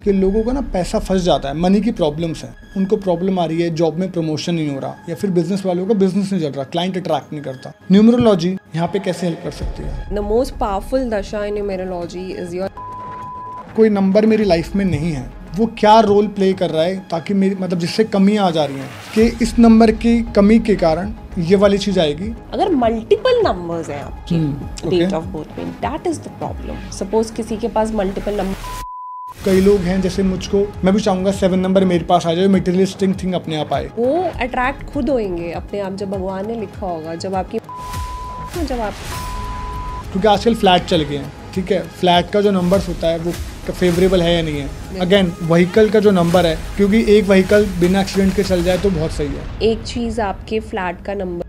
कि लोगों का ना पैसा फंस जाता है, मनी की प्रॉब्लम्स हैं, उनको प्रॉब्लम आ रही है, जॉब में प्रमोशन नहीं हो रहा, या फिर बिजनेस वालों का बिजनेस नहीं चल रहा, क्लाइंट अट्रैक्ट नहीं करता। न्यूमरोलॉजी यहाँ पे कैसे हेल्प कर सकती है? The most powerful dasha in numerology is your कोई नंबर मेरी लाइफ में नहीं है, वो क्या रोल प्ले कर रहा है ताकि मेरी मतलब जिससे कमियां आ जा रही हैं कि इस नंबर की कमी के कारण ये वाली चीज आएगी। अगर मल्टीपल नंबर्स हैं आपके okay. डेट ऑफ बर्थ में, that is the problem. Suppose किसी के पास मल्टीपल नंबर, कई लोग हैं जैसे मुझको, मैं भी चाहूंगा 7 नंबर मेरे पास आ जाए, मटेरियलिस्टिक थिंग अपने आप आए। वो अट्रैक्ट खुद होंगे अपने आप जब भगवान ने लिखा होगा, जब आप क्योंकि आजकल फ्लैट चल गए हैं, ठीक है, फ्लैट का जो नंबर्स होता है वो फेवरेबल है या नहीं है। अगेन व्हीकल का जो नंबर है, क्योंकि एक व्हीकल बिना एक्सीडेंट के चल जाए तो बहुत सही है। एक चीज आपके फ्लैट का नंबर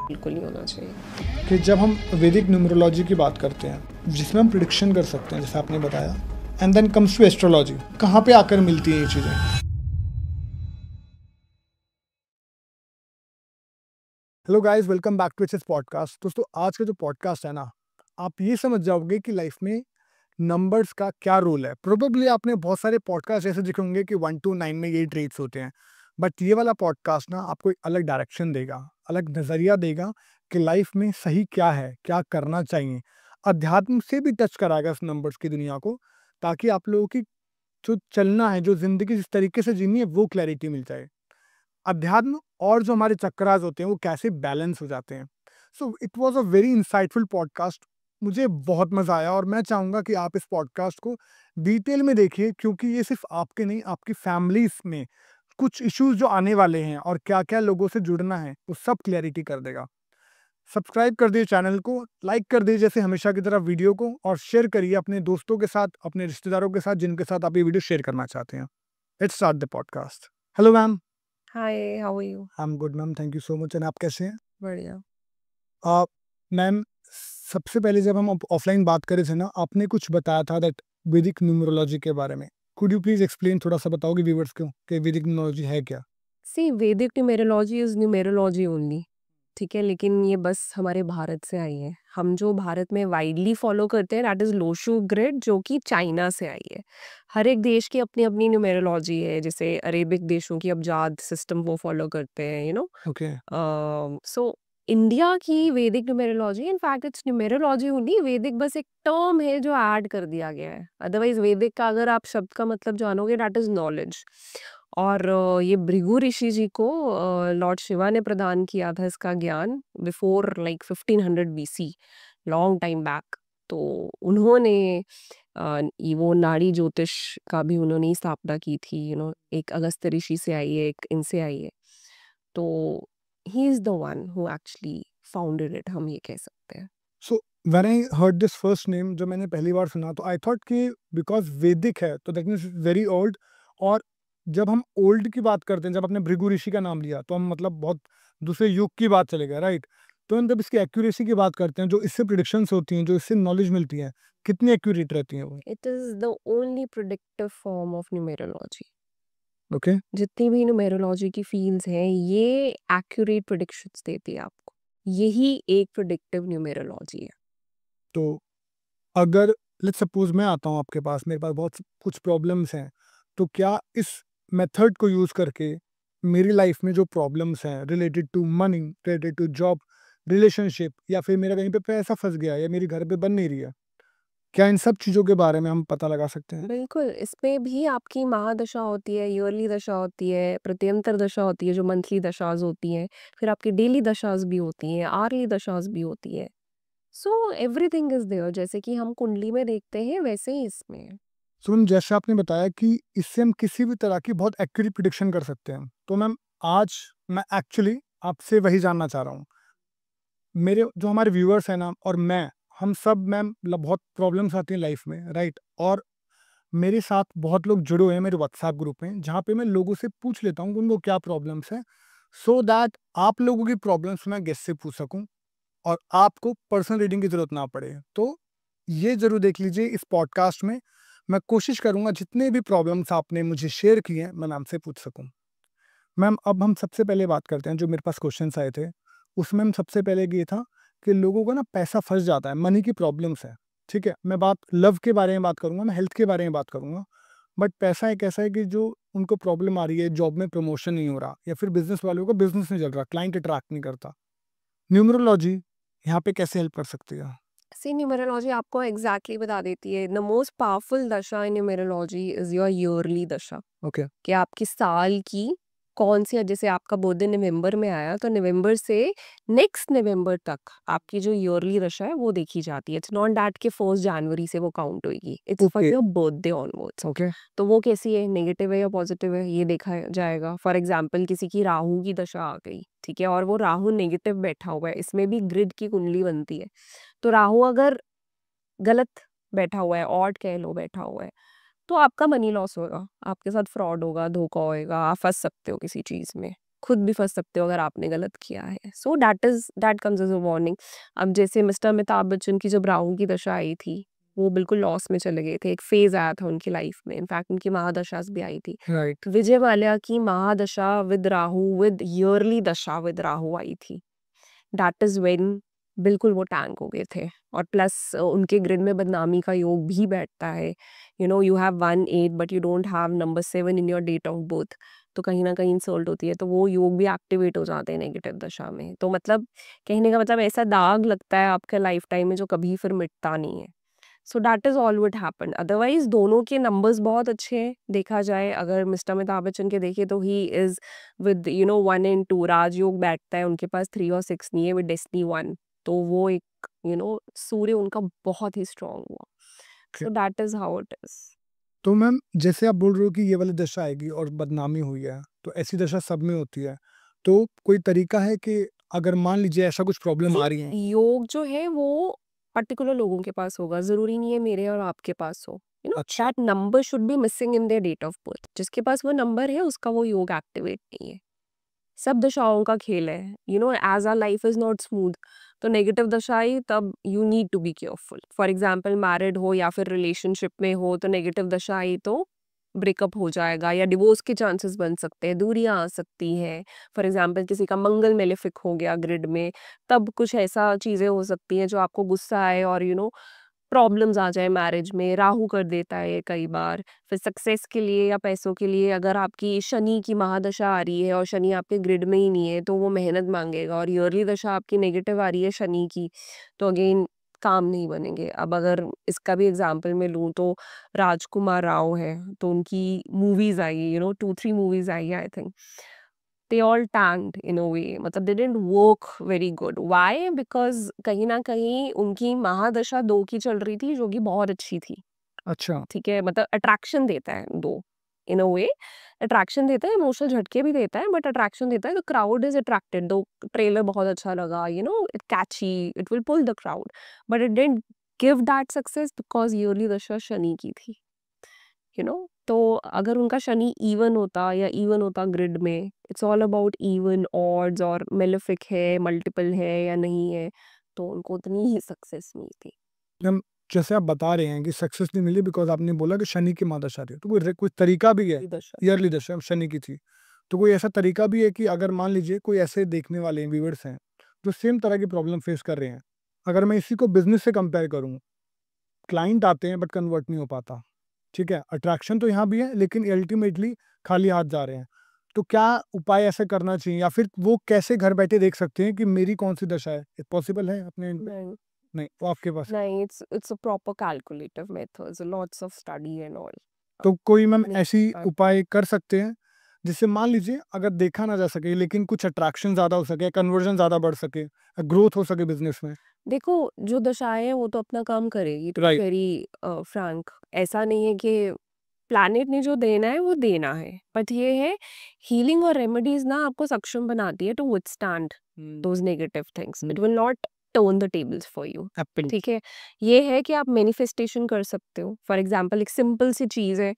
बिल्कुल नहीं होना चाहिए। कि जब हम वैदिक न्यूमरोलॉजी की बात करते हैं जिसमें हम प्रिडिक्शन कर सकते हैं, जैसे आपने बताया, and then comes to astrology, कहाँ पे आकर मिलती हैं ये चीज़ें? Hello guys, welcome back to HS podcast. दोस्तों, आज का जो पॉडकास्ट है ना, आप ये समझ जाओगे कि लाइफ में नंबर्स का क्या रोल है। प्रोबेबली आपने बहुत सारे पॉडकास्ट ऐसे देखे होंगे कि 1 to 9 में ये ट्रेड्स होते हैं, बट ये वाला पॉडकास्ट ना आपको एक अलग डायरेक्शन देगा, अलग नज़रिया देगा कि लाइफ में सही क्या है, क्या करना चाहिए। अध्यात्म से भी टच कराएगा इस नंबर्स की दुनिया को, ताकि आप लोगों की जो चलना है, जो ज़िंदगी जिस तरीके से जीनी है, वो क्लैरिटी मिल जाए। अध्यात्म और जो हमारे चक्रास होते हैं वो कैसे बैलेंस हो जाते हैं। So it was a very insightful podcast, मुझे बहुत मज़ा आया और मैं चाहूँगा कि आप इस पॉडकास्ट को डिटेल में देखिए, क्योंकि ये सिर्फ आपके नहीं, आपकी फैमिलीज में कुछ इश्यूज जो आने वाले हैं और क्या क्या लोगों से जुड़ना है वो सब क्लैरिटी कर देगा। सब्सक्राइब कर दीजिए चैनल को, लाइक कर दीजिए जैसे हमेशा की तरह वीडियो को, और शेयर करिए अपने दोस्तों के साथ, अपने रिश्तेदारों के साथ जिनके साथ आप ये वीडियो शेयर करना चाहते हैं। Let's start the podcast. Hello ma'am. Hi, how are you? I am good ma'am, thank you so much. And आप कैसे हैं? बढ़िया। मैम, सबसे पहले जब हम ऑफलाइन बात कर रहे थे ना, आपने कुछ बताया था दैट वैदिक न्यूमरोलॉजी के बारे में। कुड यू प्लीज एक्सप्लेन, थोड़ा सा बताओगे व्यूअर्स को कि वैदिक न्यूमरोलॉजी है क्या? सी, वैदिक न्यूमेरोलॉजी इज न्यूमेरोलॉजी ओनली, ठीक है, लेकिन ये बस हमारे भारत से आई है। हम जो भारत में वाइडली फॉलो करते हैं दैट इज लोशु ग्रिड, जो कि चाइना से आई है। हर एक देश की अपनी अपनी न्यूमेरोलॉजी है, जैसे अरेबिक देशों की अबजाद सिस्टम वो फॉलो करते हैं, ओके। सो इंडिया की वैदिक numerology, in fact it's numerology only. वैदिक बस एक टर्म है जो ऐड कर दिया गया है। अदरवाइज वैदिक का अगर आप शब्द का मतलब जानोगे दैट इज नॉलेज। और ये भृगु ऋषि जी को लॉर्ड शिवा ने प्रदान किया था इसका ज्ञान before like 1500 BC, long time back. तो उन्होंने वो नाड़ी ज्योतिष का भी उन्होंने ही स्थापना की थी। एक अगस्त्य ऋषि से आई है, एक इनसे आई है। तो he is the one who actually founded it, हम ये कह सकते हैं। So when I heard this first name, जब मैंने पहली बार सुना तो आई थॉट कि बिकॉज वैदिक है तो दैट मीन्स वेरी ओल्ड। और जब हम ओल्ड की बात करते हैं, जब आपने भृगु ऋषि का नाम लिया तो हम मतलब बहुत दूसरे युग की बात चले गए, राइट? तो हम जब इसकी एक्यूरेसी की बात करते हैं, जो इससे प्रिडिक्शंस होती हैं, जो इससे नॉलेज मिलती है, कितनी एक्यूरेट रहती हैं वो? It is the only predictive form of numerology. Okay. जितनी भी न्यूमेरोलॉजी की फील्ड्स हैं, ये एक्यूरेट प्रिडिक्शंस देती है आपको। यही एक प्रिडिक्टिव न्यूमेरोलॉजी है। तो अगर लेट्स सपोज मैं आता हूँ आपके पास, मेरे पास बहुत कुछ प्रॉब्लम्स हैं, तो क्या इस मेथड को यूज़ करके मेरी लाइफ में जो प्रॉब्लम्स हैं related to money, related to job, relationship, या फिर मेरा कहीं पे पैसा फंस गया या मेरी घर पे बन नहीं रही है, क्या इन सब चीज़ों के बारे में हम पता लगा सकते हैं? बिल्कुल, इसमें भी आपकी महादशा होती है, ईयरली दशा होती है, प्रत्यंतर दशा होती है जो मंथली दशाज़ होती हैं, फिर आपकी डेली दशाज़ भी होती हैं, आवर्ली दशाज़ भी होती है। सो एवरीथिंग इज़ देयर, जैसे कि हम कुंडली में देखते हैं वैसे ही इसमें है। सो मैम, जैसे आपने बताया कि इससे हम किसी भी तरह की बहुत एक्यूरेट प्रिडिक्शन कर सकते हैं, तो मैम आज मैं एक्चुअली आपसे वही जानना चाह रहा हूँ। मेरे जो हमारे व्यूअर्स हैं ना और मैं, हम सब मैम बहुत प्रॉब्लम्स आती हैं लाइफ में, राइट? और मेरे साथ बहुत लोग जुड़े हुए हैं मेरे व्हाट्सएप ग्रुप में, जहाँ पे मैं लोगों से पूछ लेता हूँ कि उनको क्या प्रॉब्लम्स हैं, सो दैट आप लोगों की प्रॉब्लम्स मैं गेस्ट से पूछ सकूँ और आपको पर्सनल रीडिंग की ज़रूरत ना पड़े। तो ये ज़रूर देख लीजिए, इस पॉडकास्ट में मैं कोशिश करूँगा जितने भी प्रॉब्लम्स आपने मुझे शेयर किए हैं मैं मैम से पूछ सकूँ। मैम, अब हम सबसे पहले बात करते हैं, जो मेरे पास क्वेश्चंस आए थे उसमें हम सबसे पहले ये था कि लोगों का ना पैसा फंस जाता है, मनी की प्रॉब्लम्स है, ठीक है? मैं बात लव के बारे में बात करूंगा, मैं हेल्थ के बारे में बात करूंगा। बट पैसा एक ऐसा है कि जो उनको प्रॉब्लम आ रही है, जॉब में प्रमोशन नहीं हो रहा या फिर बिजनेस वालों का बिजनेस नहीं चल रहा, क्लाइंट अट्रैक्ट नहीं करता, न्यूमरोलॉजी यहाँ पे कैसे हेल्प कर सकती है? सी न्यूमरोलॉजी आपको एग्जैक्टली बता देती है, द मोस्ट पावरफुल दशा इन न्यूमरोलॉजी इज योर ईयरली दशा, ओके। कि आपकी साल की कौन सी, जैसे आपका बर्थडे नवंबर में आया तो नवंबर से नेक्स्ट नवंबर तक आपकी जो ईयरली दशा है वो देखी जाती है। इट्स नॉट दैट कि 1 जनवरी से वो काउंट होगी, it's for okay. Your birthday onwards. Okay. तो वो कैसी है, नेगेटिव है या पॉजिटिव है, ये देखा जाएगा। फॉर एग्जाम्पल किसी की राहु की दशा आ गई, ठीक है, और वो राहु नेगेटिव बैठा हुआ है, इसमें भी ग्रिड की कुंडली बनती है। तो राहु अगर गलत बैठा हुआ है, ऑड कह लो बैठा हुआ है, तो आपका मनी लॉस होगा, आपके साथ फ्रॉड होगा, धोखा होएगा, आप फंस सकते हो किसी चीज में, खुद भी फंस सकते हो अगर आपने गलत किया है। So that comes as a warning. अब जैसे मिस्टर अमिताभ बच्चन की जब राहु की दशा आई थी, वो बिल्कुल लॉस में चले गए थे, एक फेज आया था उनकी लाइफ में, इनफैक्ट उनकी महादशा भी आई थी। राइट। विजय माल्या की महादशा विद राहु, विद ईयरली दशा विद राहु आई थी। दैट इज व्हेन बिल्कुल वो टैंक हो गए थे। और प्लस उनके ग्रिड में बदनामी का योग भी बैठता है। You have 1 8 but you don't have number 7 in your date of birth, तो कहीं ना कहीं इंसल्ट होती है, तो वो योग भी एक्टिवेट हो जाते हैं नेगेटिव दशा में। तो मतलब कहने का मतलब ऐसा दाग लगता है आपके लाइफ टाइम में जो कभी फिर मिटता नहीं है। So that is all what happen. Otherwise दोनों के नंबर्स बहुत अच्छे हैं, देखा जाए अगर मिस्टर अमिताभ बच्चन के देखे तो ही इज विद 1 and 2 राजयोग बैठता है उनके पास, 3 और 6 नहीं है, विद डेस्टिनी 1। तो वो एक सूर्य उनका बहुत ही स्ट्रांग हुआ। Okay. So that is how it is. तो मैम जैसे आप बोल रहे हो कि ये वाली दशा आएगी और बदनामी हुई है, तो ऐसी दशा सब में होती है, तो कोई तरीका है कि अगर मान लीजिए ऐसा कुछ प्रॉब्लम आ रही है? योग जो है वो पर्टिकुलर लोगों के पास होगा, जरूरी नहीं है मेरे और आपके पास हो। अच्छा। That number should be missing in their date of birth. जिसके पास वो नंबर है उसका वो योग एक्टिवेट नहीं है। सब दशाओं का खेल है, as our life is not smooth. तो नेगेटिव दशा आई तब you need to be careful. For example married हो या फिर रिलेशनशिप में हो, तो नेगेटिव दशा आई तो ब्रेकअप हो जाएगा या डिवोर्स के चांसेस बन सकते हैं, दूरियां आ सकती हैं। फॉर एग्जाम्पल किसी का मंगल मेलेफिक हो गया ग्रिड में, तब कुछ ऐसा चीजें हो सकती हैं जो आपको गुस्सा आए और प्रॉब्लम्स आ जाए मैरिज में। राहु कर देता है ये कई बार। फिर सक्सेस के लिए या पैसों के लिए अगर आपकी शनि की महादशा आ रही है और शनि आपके ग्रिड में ही नहीं है, तो वो मेहनत मांगेगा। और ईयरली दशा आपकी नेगेटिव आ रही है शनि की, तो अगेन काम नहीं बनेंगे। अब अगर इसका भी एग्जाम्पल मैं लूँ तो राजकुमार राव है, तो उनकी movies I, 2 3 movies I, I think they all tanked in a way, मतलब they didn't work very good. Why? Because कहीं ना कहीं उनकी महादशा 2 की चल रही थी, जो कि बहुत अच्छी थी। अच्छा। ठीक है, मतलब अट्रैक्शन देता है 2, इन अ वे अट्रैक्शन देता है, इमोशनल झटके भी देता है, बट अट्रैक्शन देता है। तो क्राउड इज अट्रैक्टेड, दो ट्रेलर बहुत अच्छा लगा, it catchy, it will pull the crowd, but it didn't give that success because early दशा शनि की थी। तो अगर उनका शनि इवन होता या इवन होता ग्रिड में, it's all about even odds, और मेलेफिक है, मल्टीपल है या नहीं है, तो उनको उतनी ही सक्सेस मिलती। मैम जैसे आप बता रहे हैं कि सक्सेस नहीं मिली बिकॉज आपने बोला कि शनि की महादशा रही है, तो कोई तरीका भी है? दशा ईयरली दशा शनि की थी, तो कोई ऐसा तरीका भी है कि अगर मान लीजिए कोई ऐसे देखने वाले व्यूअर्स हैं जो सेम तरह की प्रॉब्लम फेस कर रहे हैं, अगर मैं इसी को बिजनेस से कंपेयर करूँ, क्लाइंट आते हैं बट कन्वर्ट नहीं हो पाता, ठीक है, अट्रैक्शन तो यहाँ भी है लेकिन अल्टीमेटली खाली हाथ जा रहे हैं, तो क्या उपाय ऐसे करना चाहिए या फिर वो कैसे घर बैठे देख सकते हैं कि मेरी कौन सी दशा है? पॉसिबल है अपने end पे? नहीं, नहीं, वो आपके पास है। नहीं, it's a proper calculative methods, lots of study and all. तो कोई मैम नहीं, ऐसी उपाय कर सकते हैं जिससे मान लीजिए अगर देखा ना जा सके लेकिन कुछ अट्रैक्शन ज्यादा हो सके, कन्वर्जन ज्यादा बढ़ सके, ग्रोथ हो सके बिजनेस में? देखो जो दशाएं हैं वो तो अपना काम करेगी, टू राइट। Very Frank. ऐसा नहीं है कि प्लैनेट ने जो देना है वो देना है, बट ये है हीलिंग और रेमेडीज ना आपको सक्षम बनाती है to withstand those negative things. It will not turn the tables for you. ठीक है, ये है कि आप मैनिफेस्टेशन कर सकते हो। फॉर एग्जाम्पल एक सिंपल सी चीज है,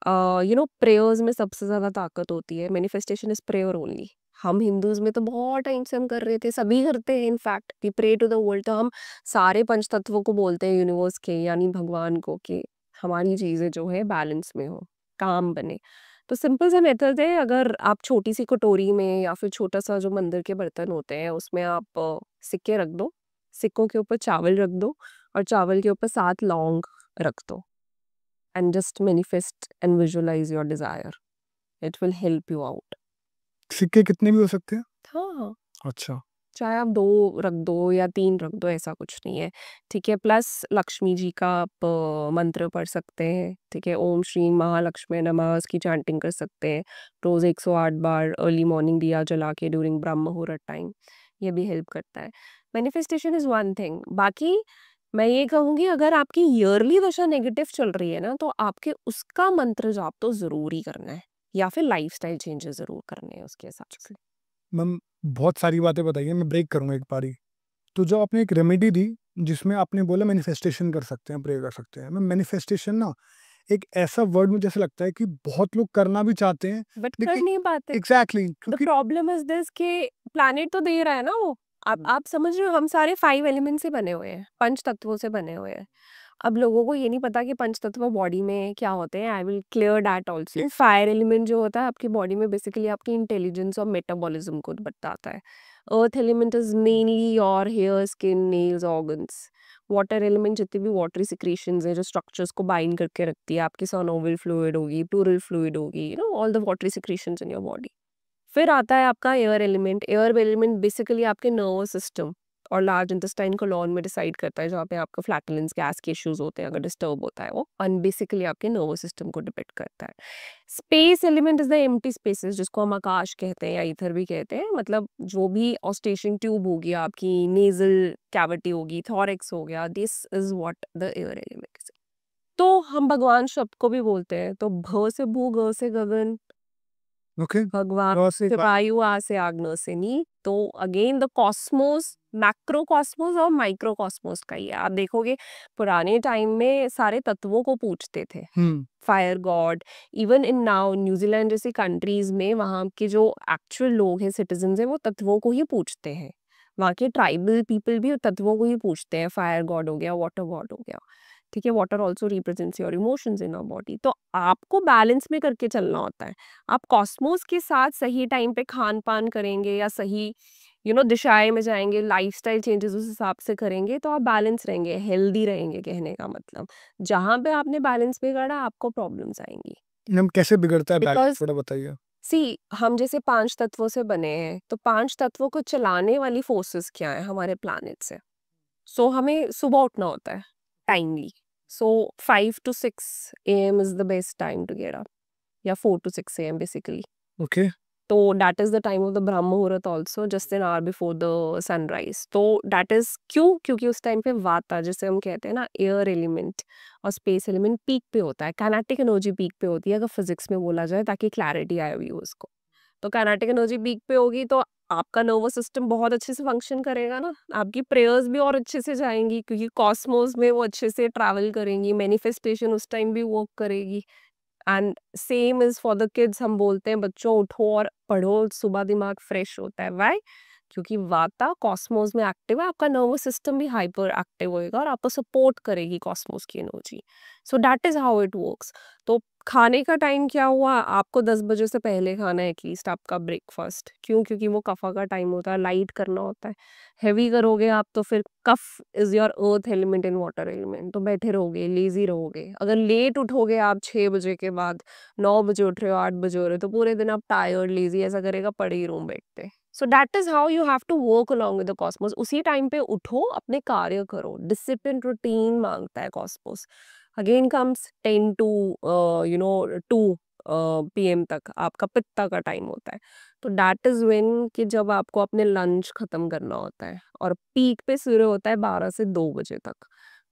प्रेयर्स में सबसे ज्यादा ताकत होती है। Manifestation is prayer only. हम हिंदूज में तो बहुत टाइम से हम कर रहे थे, सभी करते हैं in fact, we pray to the world. तो हम सारे पंच तत्वों को बोलते हैं यूनिवर्स के, यानी भगवान को, कि हमारी चीजें जो है बैलेंस में हो, काम बने। तो सिंपल सा मेथड है, अगर आप छोटी सी कटोरी में या फिर छोटा सा जो मंदिर के बर्तन होते हैं उसमें आप सिक्के रख दो, सिक्कों के ऊपर चावल रख दो, और चावल के ऊपर 7 लौंग रख दो। and just manifest and visualize your desire. It will help you out. सिक्के कितने भी हो सकते हैं? हाँ, अच्छा। चाहे आप 2 रख दो या 3 रख दो, ऐसा कुछ नहीं है, ठीक है? प्लस लक्ष्मी जी का आप मंत्र पढ़ सकते हैं, ठीक है? ओम श्रीं महालक्ष्मी नमः इसकी चैंटिंग कर सकते हैं, रोज़ 108 बार अर्ली मॉर्निंग दिया जला के ड्यूरिंग ब्रह्म मुहूर्त टाइम, ये भी हेल्प करता है। मैनिफेस्टेशन इज़ वन थिंग, बाकी मैं ये कहूँगी अगर आपकी ईयरली दशा नेगेटिव चल रही है ना, तो आपके उसका मंत्र जाप तो ज़रूर ही करना है या फिर लाइफ़स्टाइल चेंजेस ज़रूर करने हैं उसके हिसाब से। मैम बहुत सारी बातें बताई हैं, मैं ब्रेक करूँगा एक बारी। तो जो आपने एक रेमेडी दी जिसमें आपने बोला मैनिफेस्टेशन कर सकते हैं, प्रे कर सकते हैं। मैम मैनिफेस्टेशन ना एक ऐसा वर्ड मुझे ऐसा लगता है कि बहुत लोग करना भी चाहते हैं बट कर लेकिन नहीं पाते। एग्जैक्टली द क्योंकि प्रॉब्लम इज दिस कि प्लैनेट तो दे रहा है ना वो। आप समझ रहे हो, हम सारे 5 एलिमेंट से बने हुए हैं, पंच तत्वों से बने हुए हैं। अब लोगों को ये नहीं पता कि पंच तत्व बॉडी में क्या होते हैं। I will clear that also. Fire element जो होता है आपकी बॉडी में बेसिकली आपकी इंटेलिजेंस और मेटाबॉलिज्म को बताता है। Earth element is mainly your hair, skin, nails, organs. Water element जितनी भी वाटरी सिक्रीशंस हैं जो स्ट्रक्चर्स को बाइंड करके रखती है, आपकी सोनोविल फ्लूइड होगी, प्लूरल फ्लूइड होगी, you know all the watery secretions in your body. फिर आता है आपका air element. Air element basically आपके नर्वस सिस्टम और लार्ज इंटेस्टाइन कोलोन में डिसाइड करता है, जहाँ पे आपका फ्लैटुलेंस गैस के इश्यूज होते हैं, अगर डिस्टर्ब होता है वो, और बेसिकली आपके नर्वस सिस्टम को डिपेंड करता है। Space element is the empty spaces, जिसको हम आकाश कहते हैं या ईथर भी कहते हैं। मतलब जो भी ऑस्टेशन ट्यूब होगी, आपकी नेजल कैविटी होगी, थॉरेक्स हो गया, this is what the air element. तो हम भगवान शब्द को भी बोलते हैं, तो भ से भू, ग से गगन, ओके भगवान तो से से वायु, आ से आग, न से नी। तो again the Cosmos, macro Cosmos और माइक्रो कॉस्मोस का ही है। आप देखोगे पुराने टाइम में सारे तत्वों को पूछते थे, fire God. Even in now New Zealand जैसी कंट्रीज में वहाँ के जो एक्चुअल लोग हैं, सिटीजन हैं, वो तत्वों को ही पूछते हैं। वहाँ के ट्राइबल पीपल भी तत्वों को ही पूछते हैं। फायर गॉड हो गया, वाटर गॉड हो गया, ठीक है? Water also represents your emotions in your body. तो आपको बैलेंस में करके चलना होता है। आप कॉस्मोस के साथ सही टाइम पे खान पान करेंगे या सही दिशाएं में जाएंगे, लाइफस्टाइल चेंजेस उस हिसाब से करेंगे, तो आप बैलेंस रहेंगे, हेल्दी रहेंगे। कहने का मतलब जहां पे आपने बैलेंस बिगड़ा आपको प्रॉब्लम्स आएंगी। मैम कैसे बिगड़ता है बैलेंस बिकॉज थोड़ा बताइए। सी हम जैसे 5 तत्वों से बने हैं, तो 5 तत्वों को चलाने वाली फोर्सेस क्या है हमारे प्लैनेट से। सो हमें सुबह उठना होता है timely. So 5 to 6 AM is the best time to get up, या 4 to 6 AM बेसिकली। ओके तो that is the time of the Brahma muhurta also, just an hour before the sunrise. तो दैट इज क्यों? क्योंकि उस टाइम पे वाता, जिसे हम कहते हैं ना, एयर एलिमेंट और स्पेस एलिमेंट पीक पे होता है। काइनेटिक एनर्जी पीक पे होती है, अगर फिजिक्स में बोला जाए, ताकि क्लैरिटी आए हुई हो उसको। तो काइनेटिक एनर्जी पीक पे होगी तो आपका नर्वस सिस्टम बहुत अच्छे से फंक्शन करेगा ना, आपकी प्रेयर्स भी और अच्छे से जाएंगी, क्योंकि कॉस्मोस में वो अच्छे से ट्रैवल करेंगी। मैनिफेस्टेशन उस टाइम भी वर्क करेगी। And same is for the kids. हम बोलते हैं बच्चों उठो और पढ़ो, सुबह दिमाग फ्रेश होता है। वाई? क्योंकि वाता कॉस्मोस में एक्टिव है, आपका नर्वस सिस्टम भी हाइपर एक्टिव होएगा और आपको सपोर्ट करेगी कॉस्मोस की energy. So that is how it works. तो खाने का टाइम क्या हुआ, आपको 10 बजे से पहले खाना है एटलीस्ट आपका ब्रेकफास्ट। क्यों? क्योंकि वो कफा का टाइम होता है, लाइट करना होता है। हेवी करोगे आप तो फिर kapha is your earth element in water element, तो बैठे रहोगे, लेजी रहोगे। अगर लेट उठोगे आप 6 बजे के बाद, 9 बजे उठ रहे हो, 8 बजे हो रहे हो, तो पूरे दिन आप टायर्ड, लेजी ऐसा करेगा, पड़े ही रूम बैठते। So that is how you have to work along with the cosmos. उसी टाइम पे उठो, अपने कार्य करो। डिसिप्लिन रूटीन मांगता है cosmos. Again comes 10 to 2 PM तक आपका पित्ता का टाइम होता है। तो दैट इज व्हेन कि जब आपको अपने लंच खत्म करना होता है, और पीक पे सूर्य होता है 12 से 2 बजे तक।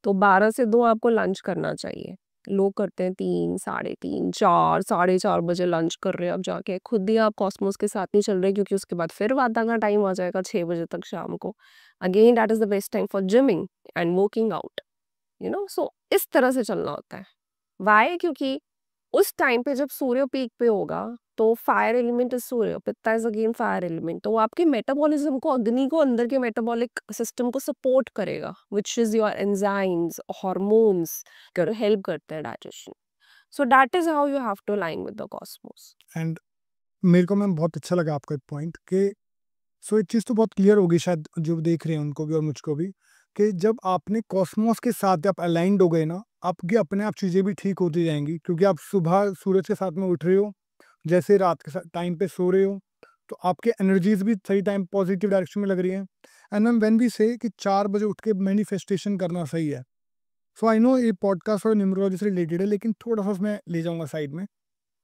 तो 12 से 2 आपको लंच करना चाहिए। लोग करते हैं 3, साढ़े 3, 4, साढ़े 4 बजे लंच कर रहे हैं। अब जाके खुद ही आप कॉस्मोस के साथ नहीं चल रहे, क्योंकि उसके बाद फिर वाता का टाइम आ जाएगा 6 बजे तक शाम को। Again that is the best time for gymming and working out. So इस तरह से चलना होता है। वाई? क्योंकि उस टाइम पे जब सूर्य पीक पे होगा, तो fire element is Surya, pitta is again fire element. तो वो आपके मेटाबॉलिज्म को, अग्नि को, अंदर के मेटाबॉलिक सिस्टम को सपोर्ट करेगा, which is your enzymes, hormones, help करते हैं digestion. So that is how you have to align with the cosmos. And मेरे को मैम बहुत अच्छा लगा आपका एक पॉइंट कि सो एक चीज़ तो बहुत क्लियर होगी शायद जो देख रहे हैं उनको भी और मुझको भी। कि जब आपने कॉस्मोस के साथ आप अलाइंड हो गए ना, आपकी अपने आप चीज़ें भी ठीक होती जाएँगी, क्योंकि आप सुबह सूरज के साथ में उठ रहे हो, जैसे रात के टाइम पे सो रहे हो, तो आपके एनर्जीज़ भी सही टाइम पॉजिटिव डायरेक्शन में लग रही हैं। एंड मैम व्हेन वी से कि 4 बजे उठ के मैनिफेस्टेशन करना सही है। सो आई नो ये पॉडकास्ट और न्यूमरोलॉजी से रिलेटेड है, लेकिन थोड़ा-सा उसमें ले जाऊँगा साइड में।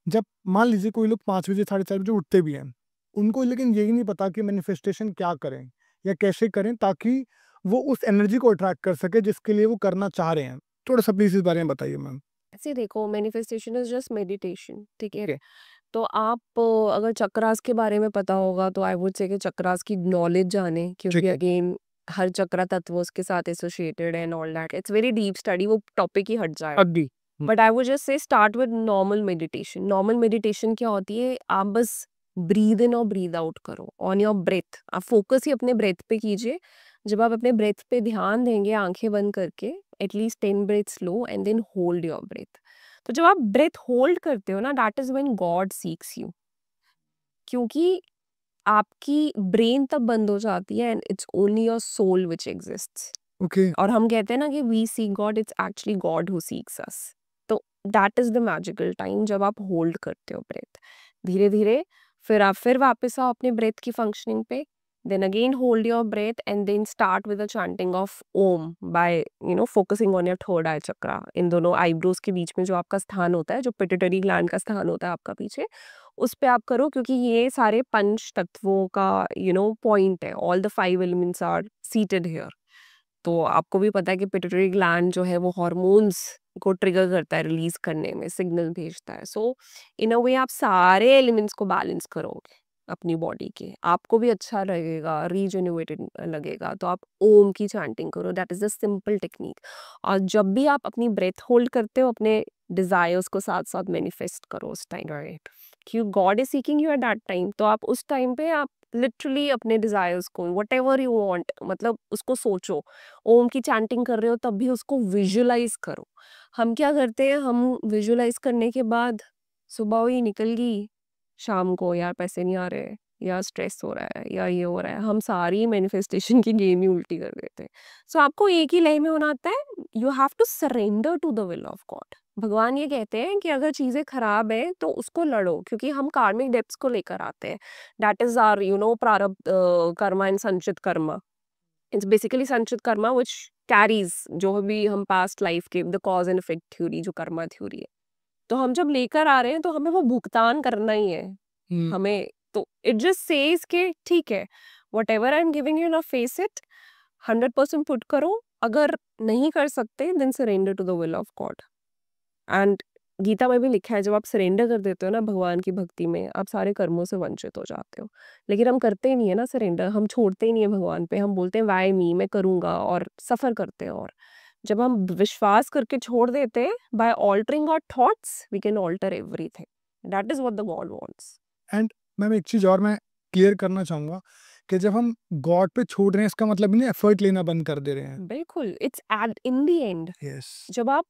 जब मान लीजिए कोई लोग 5 बजे, साढ़े 4 बजे उठते भी हैं, उनको लेकिन यही नहीं पता कि मैनिफेस्टेशन क्या करें या कैसे करें ताकि वो उस एनर्जी को अट्रैक्ट कर सके जिसके लिए वो करना चाह रहे हैं। थोड़ा-सा प्लीज़ इस बारे में बताइए मैम? ऐसे देखो, मैनिफेस्टेशन इज जस्ट मेडिटेशन, ठीक है? ओके, तो आप अगर चक्रास के बारे में पता होगा तो आई वुड से कि चक्रास की नॉलेज जाने, ठीक क्योंकि है। अगेन हर चक्रा तत्व उसके साथ associated and all that, it's very deep study, वो टॉपिक ही हट जाएगा। Agree. But I would just say start with normal meditation. Normal meditation क्या होती है? आप बस ब्रीद इन और ब्रीद आउट करो ऑन योर ब्रेथ। आप फोकस ही अपने ब्रेथ पे कीजिए। जब आप अपने ब्रेथ पे ध्यान देंगे आंखें बंद करके, एटलीस्ट 10 ब्रेथ्स लो and then hold your breath. तो जब आप ब्रेथ होल्ड करते हो ना, that is when God seeks you, क्योंकि आपकी ब्रेन तब बंद हो जाती है and it's only your soul which exists. Okay, और हम कहते हैं ना कि we seek God, it's actually God who seeks us. तो that is the magical time जब आप होल्ड करते हो ब्रेथ। धीरे धीरे फिर आप फिर वापस आओ अपने ब्रेथ की फंक्शनिंग पे, then again hold your breath and then start with the chanting of Om by focusing on your third eye chakra, इन दोनों आईब्रोज के बीच में जो आपका स्थान होता है, जो पिट्यूटरी ग्लैंड का स्थान होता है आपका पीछे, उस पे आप करो, क्योंकि ये सारे पंच तत्वों का पॉइंट है। All the 5 elements are seated here. तो आपको भी पता है कि पिट्यूटरी ग्लैंड जो है वो हॉर्मोन्स को ट्रिगर करता है, रिलीज करने में सिग्नल भेजता है। सो इन अ वे आप सारे एलिमेंट्स को बैलेंस करोगे अपनी बॉडी के, आपको भी अच्छा लगेगा, रीजेन्युएटेड लगेगा। तो आप ओम की चैंटिंग करो, that is the simple technique. और जब भी आप अपनी ब्रेथ होल्ड करते हो, अपने डिजायर्स को साथ साथ मैनिफेस्ट करो उस टाइम, राइट? क्यों God is seeking you at that time, तो आप उस टाइम पे आप लिटरली अपने डिजायर्स को, वट एवर यू वॉन्ट, मतलब उसको सोचो। ओम की चैंटिंग कर रहे हो तब भी उसको विजुअलाइज करो। हम क्या करते हैं, हम विजुअलाइज करने के बाद सुबह हुई निकल गई, शाम को यार पैसे नहीं आ रहे, या स्ट्रेस हो रहा है, या ये हो रहा है, हम सारी मैनिफेस्टेशन की गेम ही उल्टी कर देते हैं। सो आपको एक ही लय में होना आता है, you have to surrender to the will of God. भगवान ये कहते हैं कि अगर चीजें खराब है तो उसको लड़ो, क्योंकि हम कार्मिक डेप्स को लेकर आते हैं। दैट इज आर प्रारब्ध कर्मा एंड संचित कर्मा। इट्स बेसिकली संचित कर्मा व्हिच कैरीज जो भी हम पास्ट लाइफ के, the cause and effect theory जो कर्मा थ्योरी है, तो हम जब लेकर आ रहे हैं तो हमें वो भुगतान करना ही है हुँ, हमें। तो इट जस्ट सेज कि ठीक है, whatever I am giving you ना, फेस इट, 100% पुट करो। अगर नहीं कर सकते then surrender to the will of God. And Gita में भी लिखा है, जब आप सरेंडर कर देते हो ना भगवान की भक्ति में, आप सारे कर्मों से वंचित हो जाते हो। लेकिन हम करते ही नहीं है ना सरेंडर, हम छोड़ते ही नहीं है भगवान पे, हम बोलते हैं वाई मी, मैं करूंगा, और सफर करते हैं। और जब हम विश्वास करके छोड़ देते हैं, by altering our thoughts we can alter everything. That is what the God wants. And ma'am एक चीज़ और मैं क्लियर करना चाहूँगा कि जब हम गॉड पे छोड़ रहे हैं, इसका मतलब नहीं एफर्ट लेना बंद कर दे रहे हैं। बिल्कुल, it's at in the end, yes, जब आप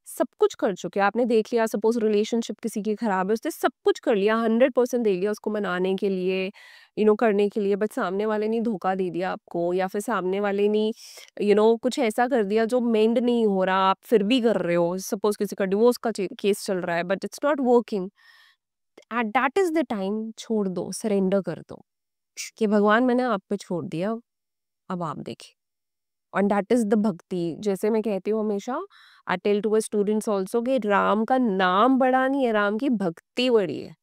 सब कुछ कर चुके हैं, आपने देख लिया सपोज रिलेशनशिप किसी की खराब है, उसने सब कुछ कर लिया, 100% दे लिया उसको मनाने के लिए, करने के लिए, बट सामने वाले ने धोखा दे दिया आपको, या फिर सामने वाले ने कुछ ऐसा कर दिया जो मेंड नहीं हो रहा, आप फिर भी कर रहे हो। सपोज किसी का डिवोर्स का केस चल रहा है but it's not working, at that is the time छोड़ दो, सरेंडर कर दो कि भगवान मैंने आप पे छोड़ दिया, अब आप देखिए। एंड दैट इज द भक्ति। जैसे मैं कहती हूँ हमेशा, I tell to students also कि राम का नाम बड़ा नहीं है, राम की भक्ति बड़ी है।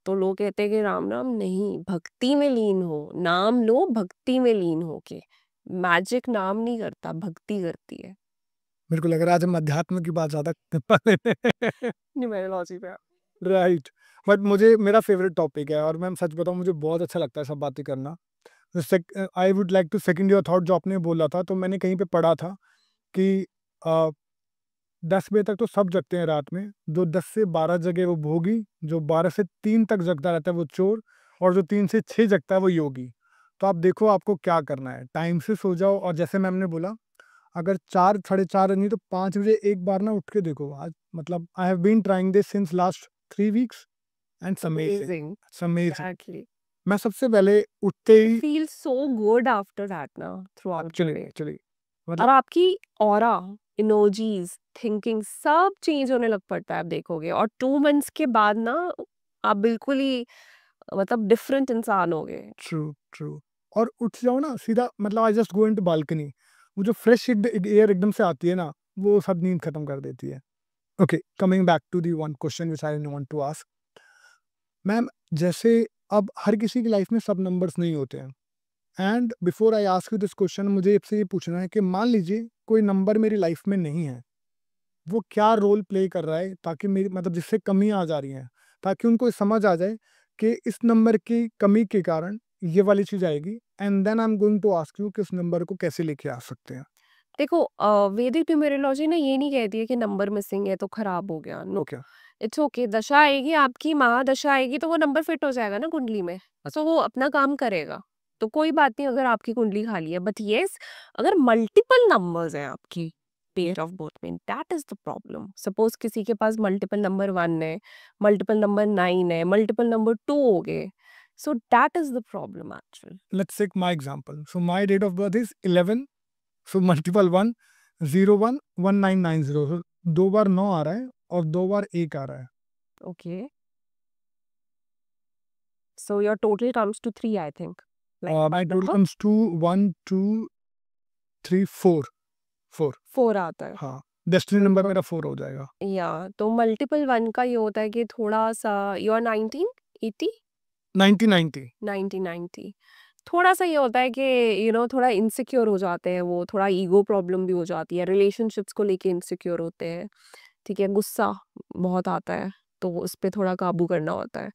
तो लोग कहते हैं कि राम नाम नहीं, भक्ति में लीन हो, नाम लो भक्ति में लीन हो के। मैजिक नाम नहीं करता, भक्ति करती है। मेरे को लग रहा है आज हम अध्यात्म की बात ज़्यादा करने वाले हैं। न्यूमेरोलॉजी पे। राइट, बट मुझे मेरा फेवरेट टॉपिक है और मैं सच बताऊँ मुझे बहुत अच्छा लगता है सब बातें करना। I would like to second your thought जो आपने बोला था, तो मैंने कहीं पे पढ़ा था कि अ, 10 बजे तक तो सब जगते हैं रात में, जो 10 से 12 जगे वो भोगी, जो 12 से 3 तक जगता रहता है वो चोर, और जो 3 से 6 जगता है वो योगी। तो आप देखो आपको क्या करना है, टाइम से सो जाओ, और जैसे मैम ने बोला अगर 4 साढ़े 4 नहीं तो 5 बजे एक बार ना उठ के देखो। आज मतलब I have been trying this since last 3 weeks and it's amazing, amazing, it's amazing. Exactly. मैं सबसे पहले उठते यू ही feel so good after that ना, throughout the actually day. Actually और मतलब आपकी ऑरा, इमोजीज, थिंकिंग सब चेंज होने लग पड़ता है, आप देखोगे। और 2 मंथ्स के बाद ना आप बिल्कुल ही मतलब डिफरेंट इंसान हो गए। True, true. और उठ जाओ ना सीधा, मतलब I just go into balcony, वो जो फ्रेश एयर एकदम से आती है ना, वो सब नींद खत्म कर देती है। Okay, coming back to the one question which I want to ask ma'am, जैसे अब हर किसी की लाइफ में सब नंबर्स नहीं होते हैं, and before I ask you this question मुझे आपसे ये पूछना है कि मान लीजिए कोई नंबर मेरी लाइफ में नहीं है, वो क्या रोल प्ले कर रहा है ताकि मेरी, मतलब जिससे कमी आ जा रही है, ताकि उनको ये समझ आ जाए कि इस नंबर की कमी के कारण ये वाली चीज आएगी, and then I am going to ask you कि उस नंबर को कैसे लेके आ सकते हैं। देखो वैदिक न्यूमेरोलॉजी ना ये नहीं कहती है कि नंबर मिसिंग है तो खराब हो गया। No, okay. It's okay. दशा आएगी, आपकी महादशा आएगी तो वो नंबर फिट हो जाएगा ना कुंडली में, तो वो अपना काम करेगा। तो कोई बात नहीं अगर आपकी कुंडली खाली है। बट यस, अगर मल्टीपल नंबर्स हैं आपकी पेयर ऑफ बर्थ में, that is the problem. Suppose किसी के पास मल्टीपल नंबर 1 है, मल्टीपल नंबर 9 है, मल्टीपल नंबर 2 हो गए, so that is the problem actually. Let's take my example, so my date of birth is 11, so multiple 1 0 1 1 9 9 0, so 2 बार 9 आ रहा है और 2 बार 1 आ रहा है। Okay, so your total comes to 3 I think, like my total number comes to 1 2 3 4 4। 4 आता है। हाँ, डेस्टिनी नंबर मेरा 4 हो जाएगा। या तो मल्टीपल 1 का ये होता है कि थोड़ा-सा यू आर 1980 90 90। 1990 थोड़ा-सा ये होता है कि थोड़ा इनसिक्योर हो जाते हैं वो, थोड़ा ईगो प्रॉब्लम भी हो जाती है, रिलेशनशिप्स को लेके इनसिक्योर होते हैं, ठीक है? गुस्सा बहुत आता है, तो उस पे थोड़ा काबू करना होता है।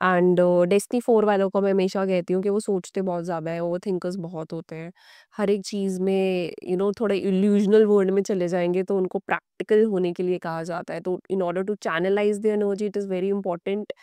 एंड डेस्टिनी 4 वालों को मैं हमेशा कहती हूँ कि वो सोचते बहुत ज़्यादा हैं, ओवरथिंकर्स बहुत होते हैं। हर एक चीज़ में थोड़े इल्यूजनल वर्ल्ड में चले जाएँगे तो उनको प्रैक्टिकल होने के लिए कहा जाता है। तो in order to channelize their energy it is very important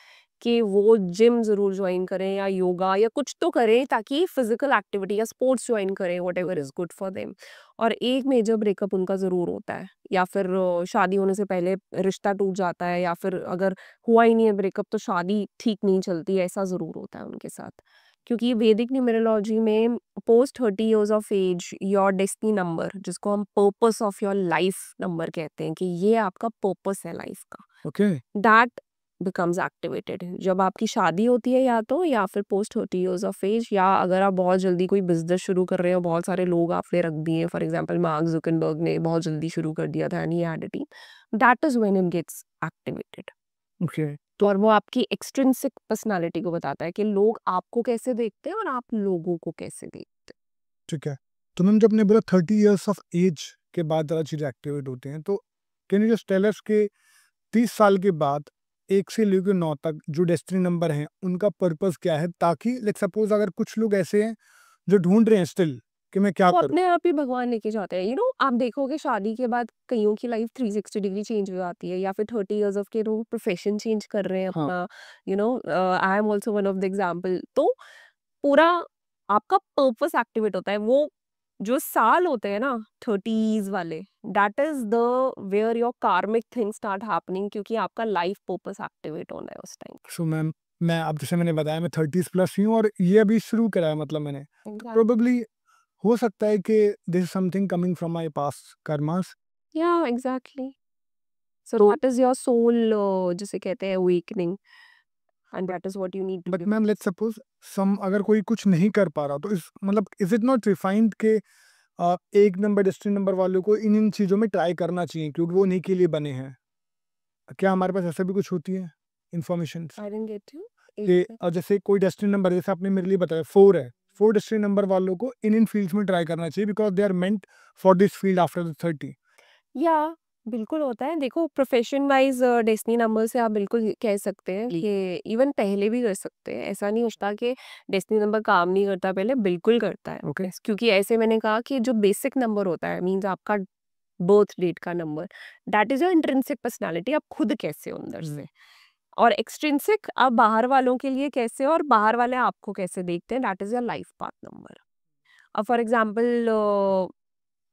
कि वो जिम ज़रूर जॉइन करें या योगा या कुछ तो करें, ताकि फिज़िकल एक्टिविटी या स्पोर्ट्स जॉइन करें, whatever is good for them. और एक मेजर ब्रेकअप उनका ज़रूर होता है, या फिर शादी होने से पहले रिश्ता टूट जाता है, या फिर अगर हुआ ही नहीं है ब्रेकअप तो शादी ठीक नहीं चलती है, ऐसा ज़रूर होता है उनके साथ। क्योंकि वैदिक न्यूमेरोलॉजी में post 30 years of age your destiny number, जिसको हम purpose of your life number कहते हैं, कि ये आपका पर्पस है लाइफ का, ओके। दैट बिकम्स एक्टिवेटेड जब आपकी शादी होती है, या तो या फिर पोस्ट 30 इयर्स ऑफ एज, या अगर आप बहुत जल्दी कोई बिजनेस शुरू कर रहे हो, बहुत सारे लोग आपने रख दिए, फॉर एग्जांपल मार्क जुकरबर्ग ने बहुत जल्दी शुरू कर दिया था and he had a team, that is when it gets activated. Okay. और वो आपकी एक्सट्रिंसिक पर्सनालिटी को बताता है कि लोग आपको कैसे देखते हैं और आप लोगों को कैसे देखते ठीक है। तो मैम, जब आपने बोला 30 इयर्स ऑफ एज के बाद ज़्यादा चीज़ें एक्टिवेट होती हैं, तो can you just tell us कि 30 साल के बाद 1 से लेकर 9 तक जो डेस्टिनी नंबर हैं, उनका पर्पस क्या है? ताकि लेट्स सपोज़ अगर कुछ लोग ऐसे हैं जो ढूँढ रहे हैं स्टिल कि मैं क्या हैं। वो करूँ? अपने आप ही भगवान लेके जाते हैं। आप देखोगे शादी के बाद कईयों की लाइफ 360 डिग्री चेंज हो जाती है, या फिर 30 इयर्स ऑफ के लोग प्रोफेशन चेंज कर रहे हैं हाँ, अपना। I am also one of the example. तो पूरा आपका पर्पस एक्टिवेट होता है। वो जो साल होते हैं ना 30s वाले, that is the where your karmic things start happening, क्योंकि आपका लाइफ पर्पस एक्टिवेट होना है उस टाइम। सो मैम, मैं अब जैसे मैंने बताया मैं 30s प्लस ही हूँ और ये अभी शुरू करा है, मतलब मैंने। तो एग्जैक्टली। प्रोबेबली हो सकता है कि this is something coming from my past karmas. या एग्जैक्टली। सो तो दैट इज योर सोल, जिसे कहते हैं awakening, and that is what you need to but do. Ma'am, let's suppose some अगर कोई कुछ नहीं कर पा रहा, तो इस मतलब इज इट नॉट रिफाइंड के एक नंबर डेस्टिनी नंबर वालों को इन इन चीज़ों में ट्राई करना चाहिए क्योंकि वो उन्हीं के लिए बने हैं? क्या हमारे पास ऐसा भी कुछ होती है information I didn't get you. कि जैसे कोई डेस्टिनी नंबर, जैसे आपने मेरे लिए बताया 4 है, 4 डेस्टिनी नंबर वालों को इन इन फील्ड्स में ट्राई करना चाहिए because they are meant for this field after the 30। या बिल्कुल होता है। देखो प्रोफेशन वाइज डेस्टिनी नंबर से आप बिल्कुल कह सकते हैं कि इवन पहले भी कर सकते हैं। ऐसा नहीं होता कि डेस्टिनी नंबर काम नहीं करता, पहले बिल्कुल करता है। ओके। क्योंकि ऐसे मैंने कहा कि जो बेसिक नंबर होता है, मीन्स आपका बर्थ डेट का number, that is your intrinsic personality, आप खुद कैसे हो अंदर से। और एक्सट्रिंसिक आप बाहर वालों के लिए कैसे हो और बाहर वाले आपको कैसे देखते हैं, that is your life path number. अब फॉर एग्जाम्पल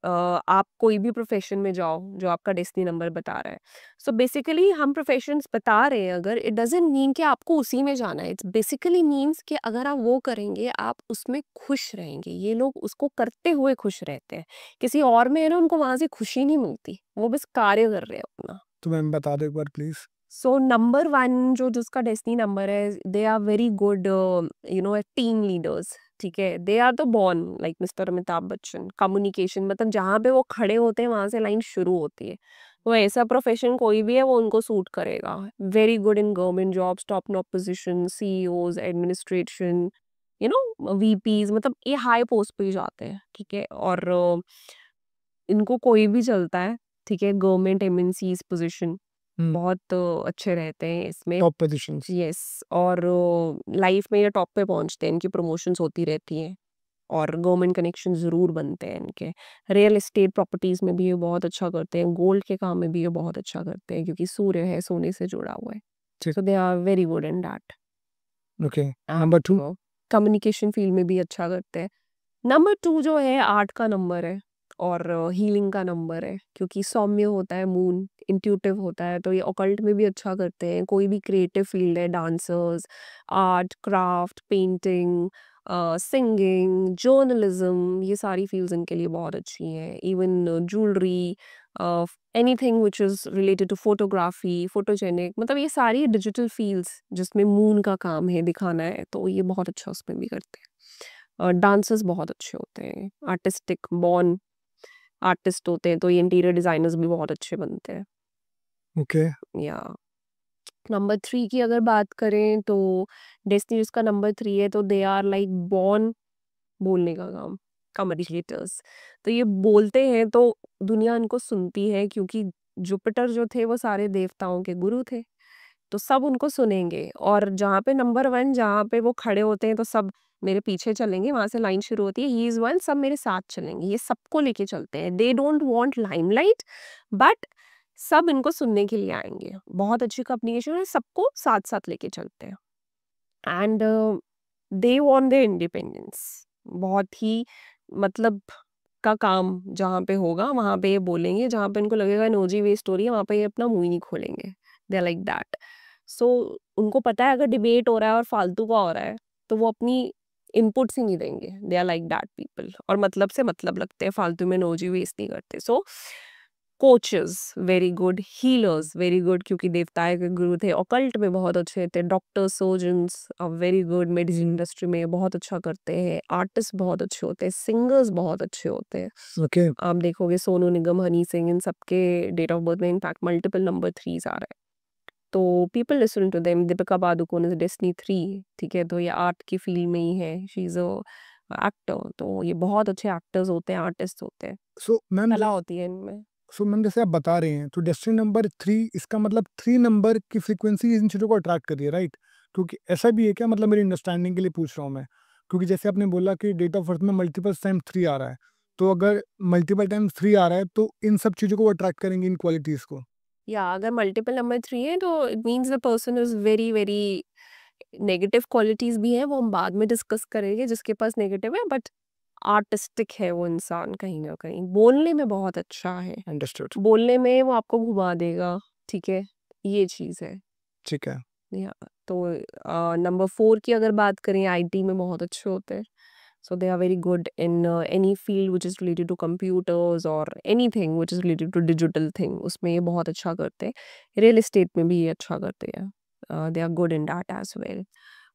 आप कोई भी प्रोफेशन में जाओ जो आपका डेस्टिनी नंबर बता रहा है। सो बेसिकली हम प्रोफेशंस बता रहे हैं अगर, इट डजंट मीन कि आपको उसी में जाना है। इट्स बेसिकली मीन्स कि अगर आप वो करेंगे आप उसमें खुश रहेंगे। ये लोग उसको करते हुए खुश रहते हैं। किसी और में है ना, उनको वहां से खुशी नहीं मिलती, वो बस कार्य कर रहे हैं अपना। तो मैम बता दो एक बार प्लीज। सो नंबर वन जो जिसका डेस्टिनी नंबर है, they are very good team leaders. ठीक है, they are the born like mister Amitabh Bachchan. Communication मतलब जहाँ पे वो खड़े होते हैं वहां से लाइन शुरू होती है। वो ऐसा प्रोफेशन कोई भी है वो उनको सूट करेगा। Very good in government jobs, top knob position, CEOs, administration, VPs, मतलब ये हाई पोस्ट पे ही जाते हैं। ठीक है, और इनको कोई भी चलता है। ठीक है, गवर्नमेंट एमएनसीज पोजीशन बहुत अच्छे रहते हैं इसमें। Top positions. यस, और लाइफ में ये टॉप पे पहुंचते हैं, इनकी प्रमोशंस होती रहती हैं और गवर्नमेंट कनेक्शन ज़रूर बनते हैं इनके। रियल एस्टेट प्रॉपर्टीज में भी ये बहुत अच्छा करते हैं, गोल्ड के काम में भी ये बहुत अच्छा करते हैं क्योंकि सूर्य है, सोने से जुड़ा हुआ है। ठीक। So they are very good in that. Okay, number 2। Communication field में भी अच्छा करते हैं। नंबर 2 जो है आर्ट का नंबर है और हीलिंग का नंबर है, क्योंकि सौम्य होता है मून, इंट्यूटिव होता है, तो ये ऑकल्ट में भी अच्छा करते हैं। कोई भी क्रिएटिव फील्ड है, dancers, art, craft, painting, singing, journalism, ये सारी फील्ड्स इनके लिए बहुत अच्छी हैं। Even jewellery, anything which is related to photography, photogenic, मतलब ये सारी डिजिटल फील्ड्स जिसमें मून का काम है दिखाना है, तो ये बहुत अच्छा उसमें भी करते हैं। डांसर्स बहुत अच्छे होते हैं, आर्टिस्टिक बॉर्न आर्टिस्ट होते हैं, तो ये इंटीरियर डिजाइनर्स भी बहुत अच्छे बनते हैं। ओके। या नंबर 3 की अगर बात करें तो डेस्टिनी जिसका नंबर 3 है, तो दे आर लाइक बॉर्न बोलने का काम, कम्युनिकेटर्स। तो ये बोलते हैं तो दुनिया इनको सुनती है, क्योंकि जुपिटर जो थे वो सारे देवताओं के गुरु थे, तो सब उनको सुनेंगे। और जहाँ पे नंबर 1 जहाँ पे वो खड़े होते हैं तो सब मेरे पीछे चलेंगे, वहां से लाइन शुरू होती है, ही इज वन, सब मेरे साथ चलेंगे। ये सबको लेके चलते हैं, they don't want limelight, but सब इनको सुनने के लिए आएंगे। बहुत अच्छी कम्युनिकेशन है, सबको साथ साथ लेके चलते हैं। And they want their independence. बहुत ही मतलब का काम जहाँ पे होगा वहाँ पे ये बोलेंगे, जहाँ पे इनको लगेगा एनर्जी वेस्ट हो रही है वहाँ पे ये अपना मुंह ही नहीं खोलेंगे। They are like that. So उनको पता है अगर डिबेट हो रहा है और फालतू का हो रहा है तो वो अपनी इनपुट्स ही नहीं देंगे। They are like that people, और मतलब से मतलब लगते हैं, फालतू में एनर्जी वेस्ट नहीं करते। So coaches very good, healers very good, क्योंकि देवताएं के गुरु थे। ऑकल्ट में बहुत अच्छे थे, doctors, surgeons very good, medicine industry में बहुत अच्छा करते हैं। आर्टिस्ट बहुत अच्छे होते हैं, सिंगर्स बहुत अच्छे होते हैं। ओके। आप देखोगे सोनू निगम, हनी सिंह, इन सबके डेट ऑफ बर्थ में इनफैक्ट मल्टीपल नंबर 3s आ रहा है, तो people listen to them. Deepika Padukone is destiny 3। ठीक है, तो ये आर्ट की फील्ड में ही है, शी इज अ एक्टर, तो ये बहुत अच्छे एक्टर्स होते हैं, आर्टिस्ट होते हैं, सो मैम कला होती है इनमें। जैसे आप बता रहे हैं तो डेस्टिनी नंबर 3, इसका मतलब 3 नंबर की फ्रीक्वेंसी इन चीज़ों को अट्रैक्ट कर रही है, राइट? क्योंकि ऐसा भी है क्या, मतलब मेरी अंडरस्टैंडिंग के लिए पूछ रहा हूँ मैं, क्योंकि जैसे आपने बोला कि डेट ऑफ बर्थ में मल्टीपल टाइम 3 आ रहा है, तो अगर मल्टीपल टाइम 3 आ रहा है तो इन सब चीज़ों को अट्रैक्ट करेंगे, इन क्वालिटीज़ को। या अगर मल्टीपल नंबर 3 है तो it means the person is very very, negative qualities भी हैं वो हम बाद में डिस्कस करेंगे जिसके पास नेगेटिव है, बट आर्टिस्टिक है वो इंसान, कहीं ना कहीं बोलने में बहुत अच्छा है, अंडरस्टूड। बोलने में वो आपको घुमा देगा। ठीक है, ये चीज़ है। ठीक है। या तो नंबर 4 की अगर बात करें, आईटी में बहुत अच्छे होते हैं। So they are very good in any field which is related to computers और anything which is related to digital thing, उसमें ये बहुत अच्छा करते हैं। रियल एस्टेट में भी ये अच्छा करते हैं, they are good in that as well.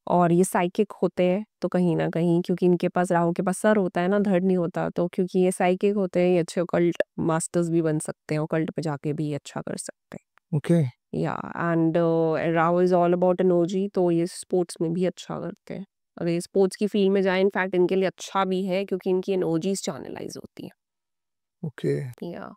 और ये साइकिक होते हैं, तो कहीं ना कहीं क्योंकि इनके पास, राहु के पास सर होता है ना, धड़ नहीं होता, तो क्योंकि ये साइकिक होते हैं, ये अच्छे ओकल्ट मास्टर्स भी बन सकते हैं, ओकल्ट पे जाके भी ये अच्छा कर सकते हैं। ओके। या and Rao is all about energy, तो ये स्पोर्ट्स में भी अच्छा करते हैं। अगर ये स्पोर्ट्स की फील्ड में जाए, इनफैक्ट इनके लिए अच्छा भी है क्योंकि इनकी एनर्जीज चैनलाइज होती ओके। हैं। या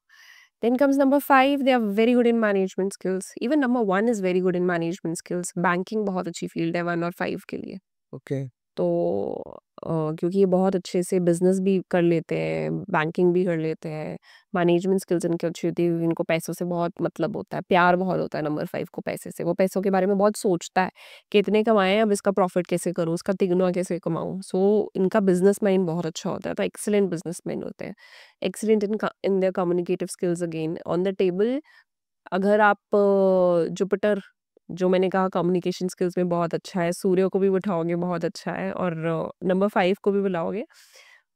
then comes number 5, they are very good in management skills. Even number 1 is very good in management skills. Banking बहुत अच्छी फील्ड है 1 और 5 के लिए। ओके। तो क्योंकि ये बहुत अच्छे से बिजनेस भी कर लेते हैं, बैंकिंग भी कर लेते हैं, मैनेजमेंट स्किल्स इनकी अच्छी होती है, इनको पैसों से बहुत मतलब होता है, प्यार बहुत होता है नंबर 5 को पैसे से। वो पैसों के बारे में बहुत सोचता है कि इतने कमाए, अब इसका प्रॉफिट कैसे करूँ, इसका तिगुना कैसे कमाऊँ। सो इनका बिजनेस माइंड बहुत अच्छा होता है, तो एक्सीलेंट बिजनेसमैन होते हैं। Excellent in their communicative skills again on the table. अगर आप जुपिटर, जो मैंने कहा कम्युनिकेशन स्किल्स में बहुत अच्छा है, सूर्य को भी बिठाओगे बहुत अच्छा है, और नंबर 5 को भी बुलाओगे,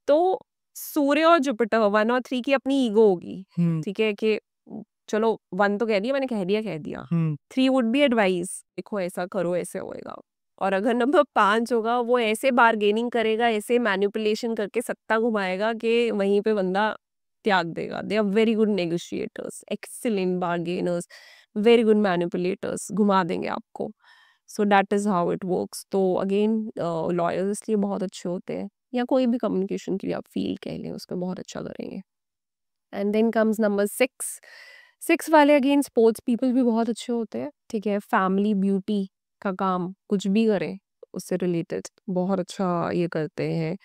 तो सूर्य और जुपिटर 1 और 3 की अपनी ईगो होगी, हम्म ठीक है, कि चलो 1 तो कह दिया मैंने, कह दिया। हम्म 3 वुड बी एडवाइस, देखो ऐसा करो ऐसे होएगा। और अगर नंबर 5 होगा, वो ऐसे बार्गेनिंग करेगा, ऐसे मैनिपुलेशन करके सत्ता घुमाएगा कि वहीं पे बंदा त्याग देगा। They are very good negotiators, excellent bargainers, very good manipulators, घुमा देंगे आपको। So that is how it works. तो अगेन लॉयर्स इसलिए बहुत अच्छे होते हैं, या कोई भी कम्युनिकेशन के लिए आप फील्ड कह लें, उसमें बहुत अच्छा करेंगे। And then comes number 6। 6 वाले अगेन स्पोर्ट्स पीपल भी बहुत अच्छे होते हैं, ठीक है, फैमिली ब्यूटी का काम कुछ भी करें उससे रिलेटेड बहुत अच्छा ये करते हैं।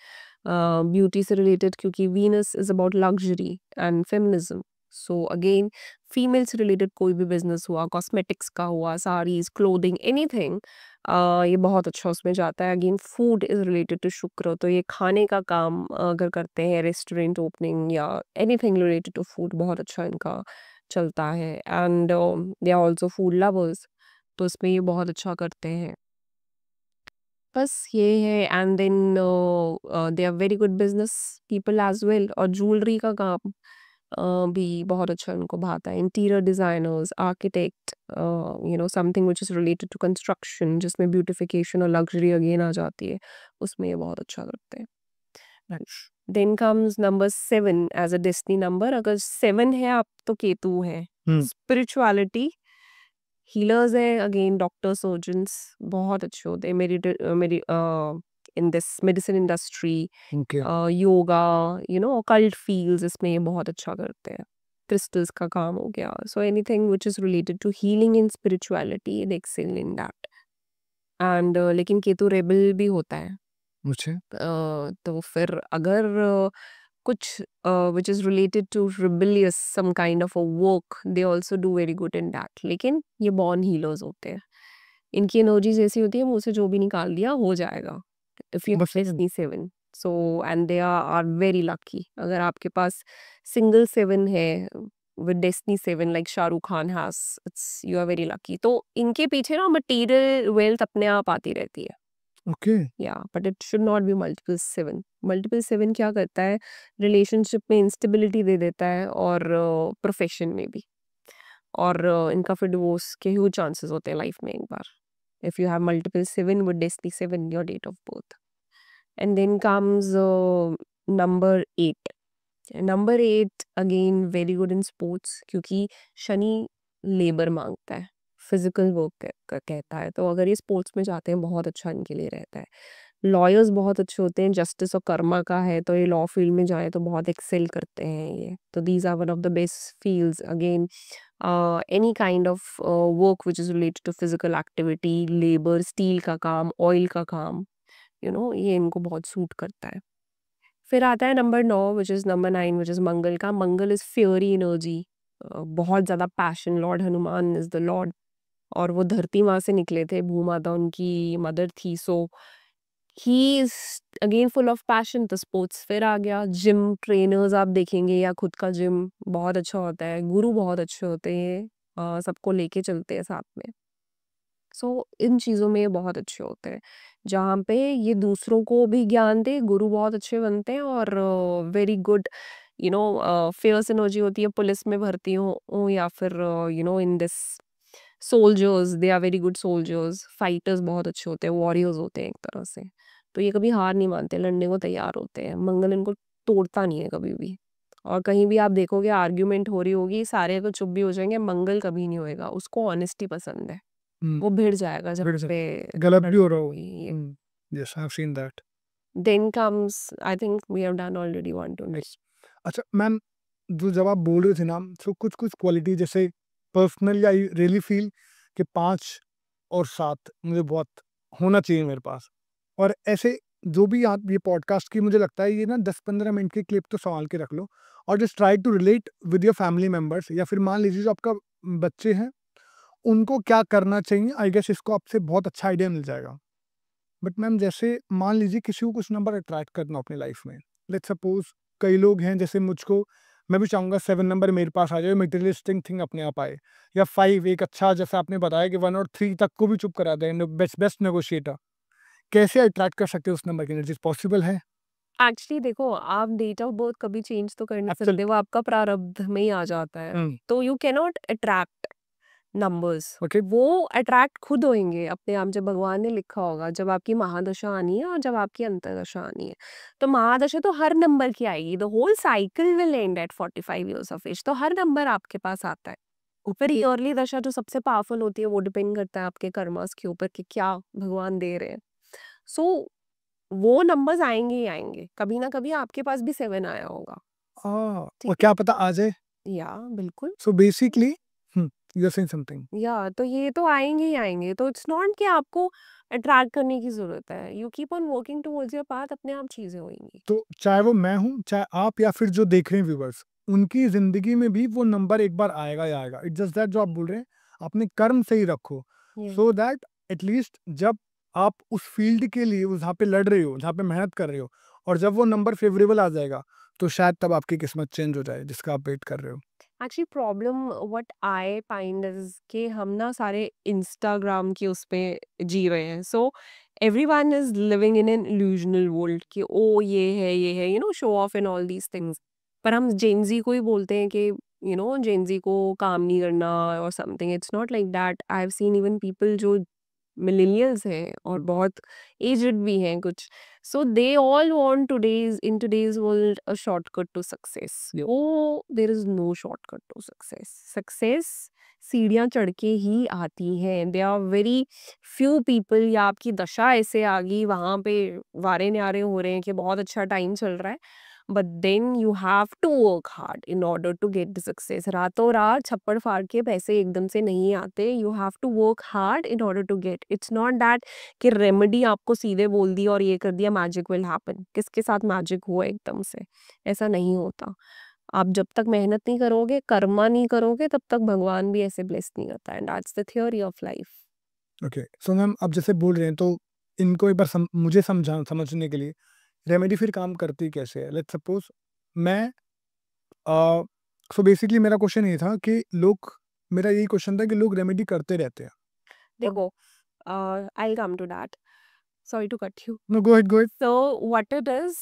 ब्यूटी से रिलेटेड, क्योंकि Venus is about luxury and feminism. So again female से रिलेटेड कोई भी बिजनेस हुआ, कॉस्मेटिक्स का हुआ, साड़ीज, क्लोथिंग, एनीथिंग, ये बहुत अच्छा उसमें जाता है। Again food is related to Shukra, तो ये खाने का काम अगर करते हैं, रेस्टोरेंट ओपनिंग या एनीथिंग रिलेटेड टू फूड, बहुत अच्छा इनका चलता है। And they are also food lovers, तो इसमें ये बहुत अच्छा करते हैं। बस ये है। And then they are very good business people as well. और ज्वेलरी का काम भी बहुत अच्छा उनको भाता है। Interior designers, architect, something which is related to construction, जिसमें ब्यूटिफिकेशन और लग्जरी अगेन आ जाती है, उसमें ये बहुत अच्छा करते हैं। Then comes number 7 as a destiny number. अगर 7 है आप, तो केतु है। स्पिरिचुअलिटी, हीलर्स हैं, अगेन डॉक्टर, सर्जन्स बहुत अच्छे होते हैं। मेरी in this medicine industry, okay yoga, occult fields, इसमें ये बहुत अच्छा करते हैं। क्रिस्टल्स का काम हो गया, so anything which is related to healing in spirituality, they excel in that. And लेकिन केतु रेबल भी होता है। मुझे तो फिर अगर कुछ which is related to rebellious some kind of a work, they also do very good in that। लेकिन ये born healers होते हैं, इनकी एनर्जीज ऐसी होती है, मुंह से जो भी निकाल दिया हो जाएगा। if you बस have Destiny 7, so and they are very lucky। अगर आपके पास single 7 है with Destiny 7 like Shahrukh Khan has, it's you are very lucky। तो इनके पीछे ना material wealth अपने आप आती रहती है। ओके या but it should not be multiple 7। Multiple 7 क्या करता है, रिलेशनशिप में इंस्टेबिलिटी दे देता है, और प्रोफेशन में भी। और इनका फिर डिवोर्स के ह्यूज चांसेस होते हैं लाइफ में एक बार, if you have multiple 7 with destiny 7 your date of birth. And then comes number 8। Number 8 again very good in sports, क्योंकि शनि लेबर मांगता है, फिजिकल वर्क कहता है, तो अगर ये स्पोर्ट्स में जाते हैं बहुत अच्छा इनके लिए रहता है। लॉयर्स बहुत अच्छे होते हैं, जस्टिस और कर्मा का है तो ये लॉ फील्ड में जाए तो बहुत एक्सेल करते हैं ये। तो these are one of the best fields. Again any kind of work which is related to physical activity, labour, steel का काम, ऑयल का काम, ये इनको बहुत सूट करता है। फिर आता है number 9 which is number 9 which is Mangal का। मंगल इज़ फ्योरी एनर्जी, बहुत ज़्यादा passion, Lord Hanuman is the lord, और वो धरती माँ से निकले थे, भूमाता उनकी मदर थी। So he is again full of passion. तो स्पोर्ट्स फिर आ गया। जिम ट्रेनर्स आप देखेंगे, या खुद का जिम बहुत अच्छा होता है, गुरु बहुत अच्छे होते हैं, सबको लेके चलते हैं साथ में। सो इन चीज़ों में ये बहुत अच्छे होते हैं, जहाँ पे ये दूसरों को भी ज्ञान दे, गुरु बहुत अच्छे बनते हैं, और वेरी गुड फेयर्स एनर्जी होती है, पुलिस में भर्ती हो या फिर in this soldiers, they are very good soldiers, fighters बहुत अच्छे होते हैं, वॉरियर्स होते हैं एक तरह से। तो ये कभी हार नहीं मानते, लड़ने को तैयार होते हैं। मंगल इनको तोड़ता नहीं है कभी भी। और कहीं भी आप देखोगे आर्ग्यूमेंट हो रही होगी, सारे अगर चुप भी हो जाएंगे, मंगल कभी नहीं होएगा, उसको ऑनेस्टी पसंद है, वो भिड़ जाएगा जब फिर से पे गलत भी हो रहा हो हुई। Yes I have seen that then comes, I think we have done already 1 to 9। अच्छा मैम जो जब आप बोल रहे थे ना तो कुछ कुछ क्वालिटी जैसे पर्सनली आई रियली फील कि 5 और 7 मुझे बहुत होना चाहिए मेरे पास और ऐसे जो भी आप ये पॉडकास्ट की मुझे लगता है ये ना 10-15 मिनट की क्लिप तो संभाल के रख लो और just try to relate with your family members या फिर मान लीजिए जो आपका बच्चे हैं उनको क्या करना चाहिए। आई गेस इसको आपसे बहुत अच्छा आइडिया मिल जाएगा। बट मैम जैसे मान लीजिए किसी को कुछ नंबर अट्रैक्ट करना हो अपनी लाइफ में, लेट्स सपोज कई लोग हैं जैसे मुझको, मैं भी चाहूँगा 7 नंबर मेरे पास आ जाए, मटेरियलिस्टिक थिंग अपने आप आए, या 5 एक अच्छा जैसा आपने बताया कि 1 और 3 तक को भी चुप करा दें, बेस्ट बेस्ट नेगोशिएटर। कैसे अट्रैक्ट कर सकते हो उस नंबर की एनर्जी, पॉसिबल है? एक्चुअली देखो, आप डेट ऑफ बर्थ कभी चेंज तो कर नहीं एक्चुअल सकते, वो आपका प्रारब्ध में ही आ जाता है। तो you can not attract numbers, okay. वो अट्रैक्ट खुद होंगे अपने आप, जब भगवान ने लिखा होगा, जब आपकी महादशा आनी है और जब आपकी अंतर्दशा आनी है। तो महादशा तो हर नंबर की आएगी, the whole cycle will end at 45 years of age, तो हर नंबर आपके पास आता है। ऊपर ईयरली दशा जो सबसे पावरफुल होती है, वो डिपेंड करता है आपके कर्मास के ऊपर कि क्या भगवान दे रहे हैं। सो वो नंबर्स आएंगे ही आएंगे, कभी ना कभी आपके पास भी 7 आया होगा। और ठीक है, क्या पता आ जाए। या बिल्कुल। So basically you are saying something. या तो ये तो आएंगे ही आएंगे, तो इट्स नॉट कि आपको अट्रैक्ट करने की जरूरत है, you keep on working towards your path, अपने आप चीजें होंगी। तो चाहे वो मैं हूँ, चाहे आप या फिर जो देख रहे हैं व्यूअर्स, उनकी ज़िंदगी में भी वो नंबर एक बार आएगा ही आएगा। इट्स जस्ट दैट जो आप बोल रहे हैं, अपने कर्म सही रखो, ये सो दैट एटलीस्ट जब आप उस फील्ड के लिए वो जहाँ पे लड़ रहे हो, जहाँ पे मेहनत कर रहे हो और जब वो नंबर फ़ेवरेबल आ जाएगा, तो शायद तब आपकी किस्मत चेंज हो जाए, जिसका आप वेट कर रहे हो। Actually problem what I find is कि हम ना सारे इंस्टाग्राम के उस पे जी रहे हैं, so everyone is living in an illusional world कि ओ ये है, you know, show off and all these things. पर हम जेनजी को ही बोलते हैं कि यू नो जेनजी को काम नहीं करना और something, it's not like that. I have seen even people जो मिलेनियल्स हैं और बहुत एज्ड भी हैं कुछ, so they all want today's in today's world a shortcut to success. Oh there is no shortcut to success. Success सीढ़ियां चढ़ के ही आती हैं। They are very few people, या आपकी दशा ऐसे आ गई वहां पे वारे न्यारे हो रहे हैं कि बहुत अच्छा टाइम चल रहा है, but then you have to work hard in order to get the success. रातों रात छप्पड़ फाड़ के पैसे एकदम से नहीं आते, you have to work hard in order to get. It's not that कि रेमेडी आपको सीधे बोल दी और ये कर दिया, मैजिक विल हैपन। किसके साथ मैजिक हुआ एकदम से? ऐसा नहीं होता। आप जब तक मेहनत नहीं करोगे, कर्मा नहीं करोगे, तब तक भगवान भी ऐसे ब्लेस नहीं करता। And that's the theory of life. Okay, so ma'am आप जैसे बोल रहे हैं तो इनको एक बार मुझे समझने के लिए रेमेडी फिर काम करती कैसे है? लेट्स सपोज मैं सो बेसिकली मेरा क्वेश्चन ये था कि लोग, मेरा यही क्वेश्चन था कि लोग रेमेडी करते रहते हैं। देखो, I come to that, sorry to cut you. No, go ahead, go ahead. So what it is,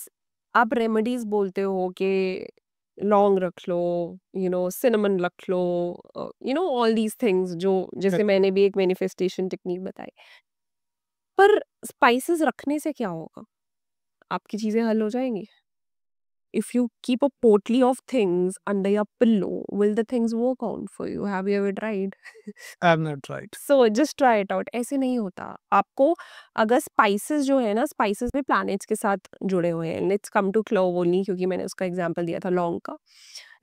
आप रेमेडीज बोलते हो कि लौंग रख लो, यू नो सिनेमन रख लो, you know all these things, जो जैसे मैंने भी एक मैनिफेस्टेशन टेक्निक बताई। पर स्पाइसेस रखने से क्या होगा? आपकी चीजें हल हो जाएंगी? If you keep a potly of things under your pillow, will the things work out for you? Have you ever tried? I have not right. So just try it out. ऐसे नहीं होता। आपको अगर स्पाइसेस जो है ना, spices भी planets के साथ जुड़े हुए हैं। Let's come to clove only, क्योंकि मैंने उसका एग्जांपल दिया था लौंग का।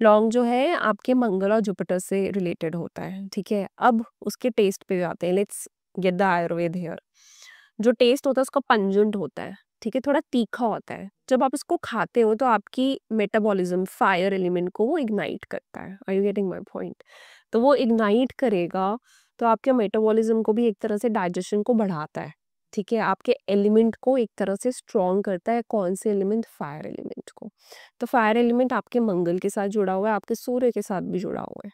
लौंग जो है आपके मंगल और जुपिटर से रिलेटेड होता है, ठीक है। अब उसके टेस्ट पे आते हैं। Let's get the Ayurveda here. जो टेस्ट होता है उसका पंजेंट होता है, ठीक है, थोड़ा तीखा होता है। जब आप इसको खाते हो तो आपकी मेटाबॉलिज्म, फायर एलिमेंट को वो इग्नाइट करता है। Are you getting my point? तो वो इग्नाइट करेगा तो आपके मेटाबॉलिज्म को भी एक तरह से, डाइजेशन को बढ़ाता है, ठीक है। आपके एलिमेंट को एक तरह से स्ट्रॉन्ग करता है। कौन से एलिमेंट? फायर एलिमेंट को। तो फायर एलिमेंट आपके मंगल के साथ जुड़ा हुआ है, आपके सूर्य के साथ भी जुड़ा हुआ है।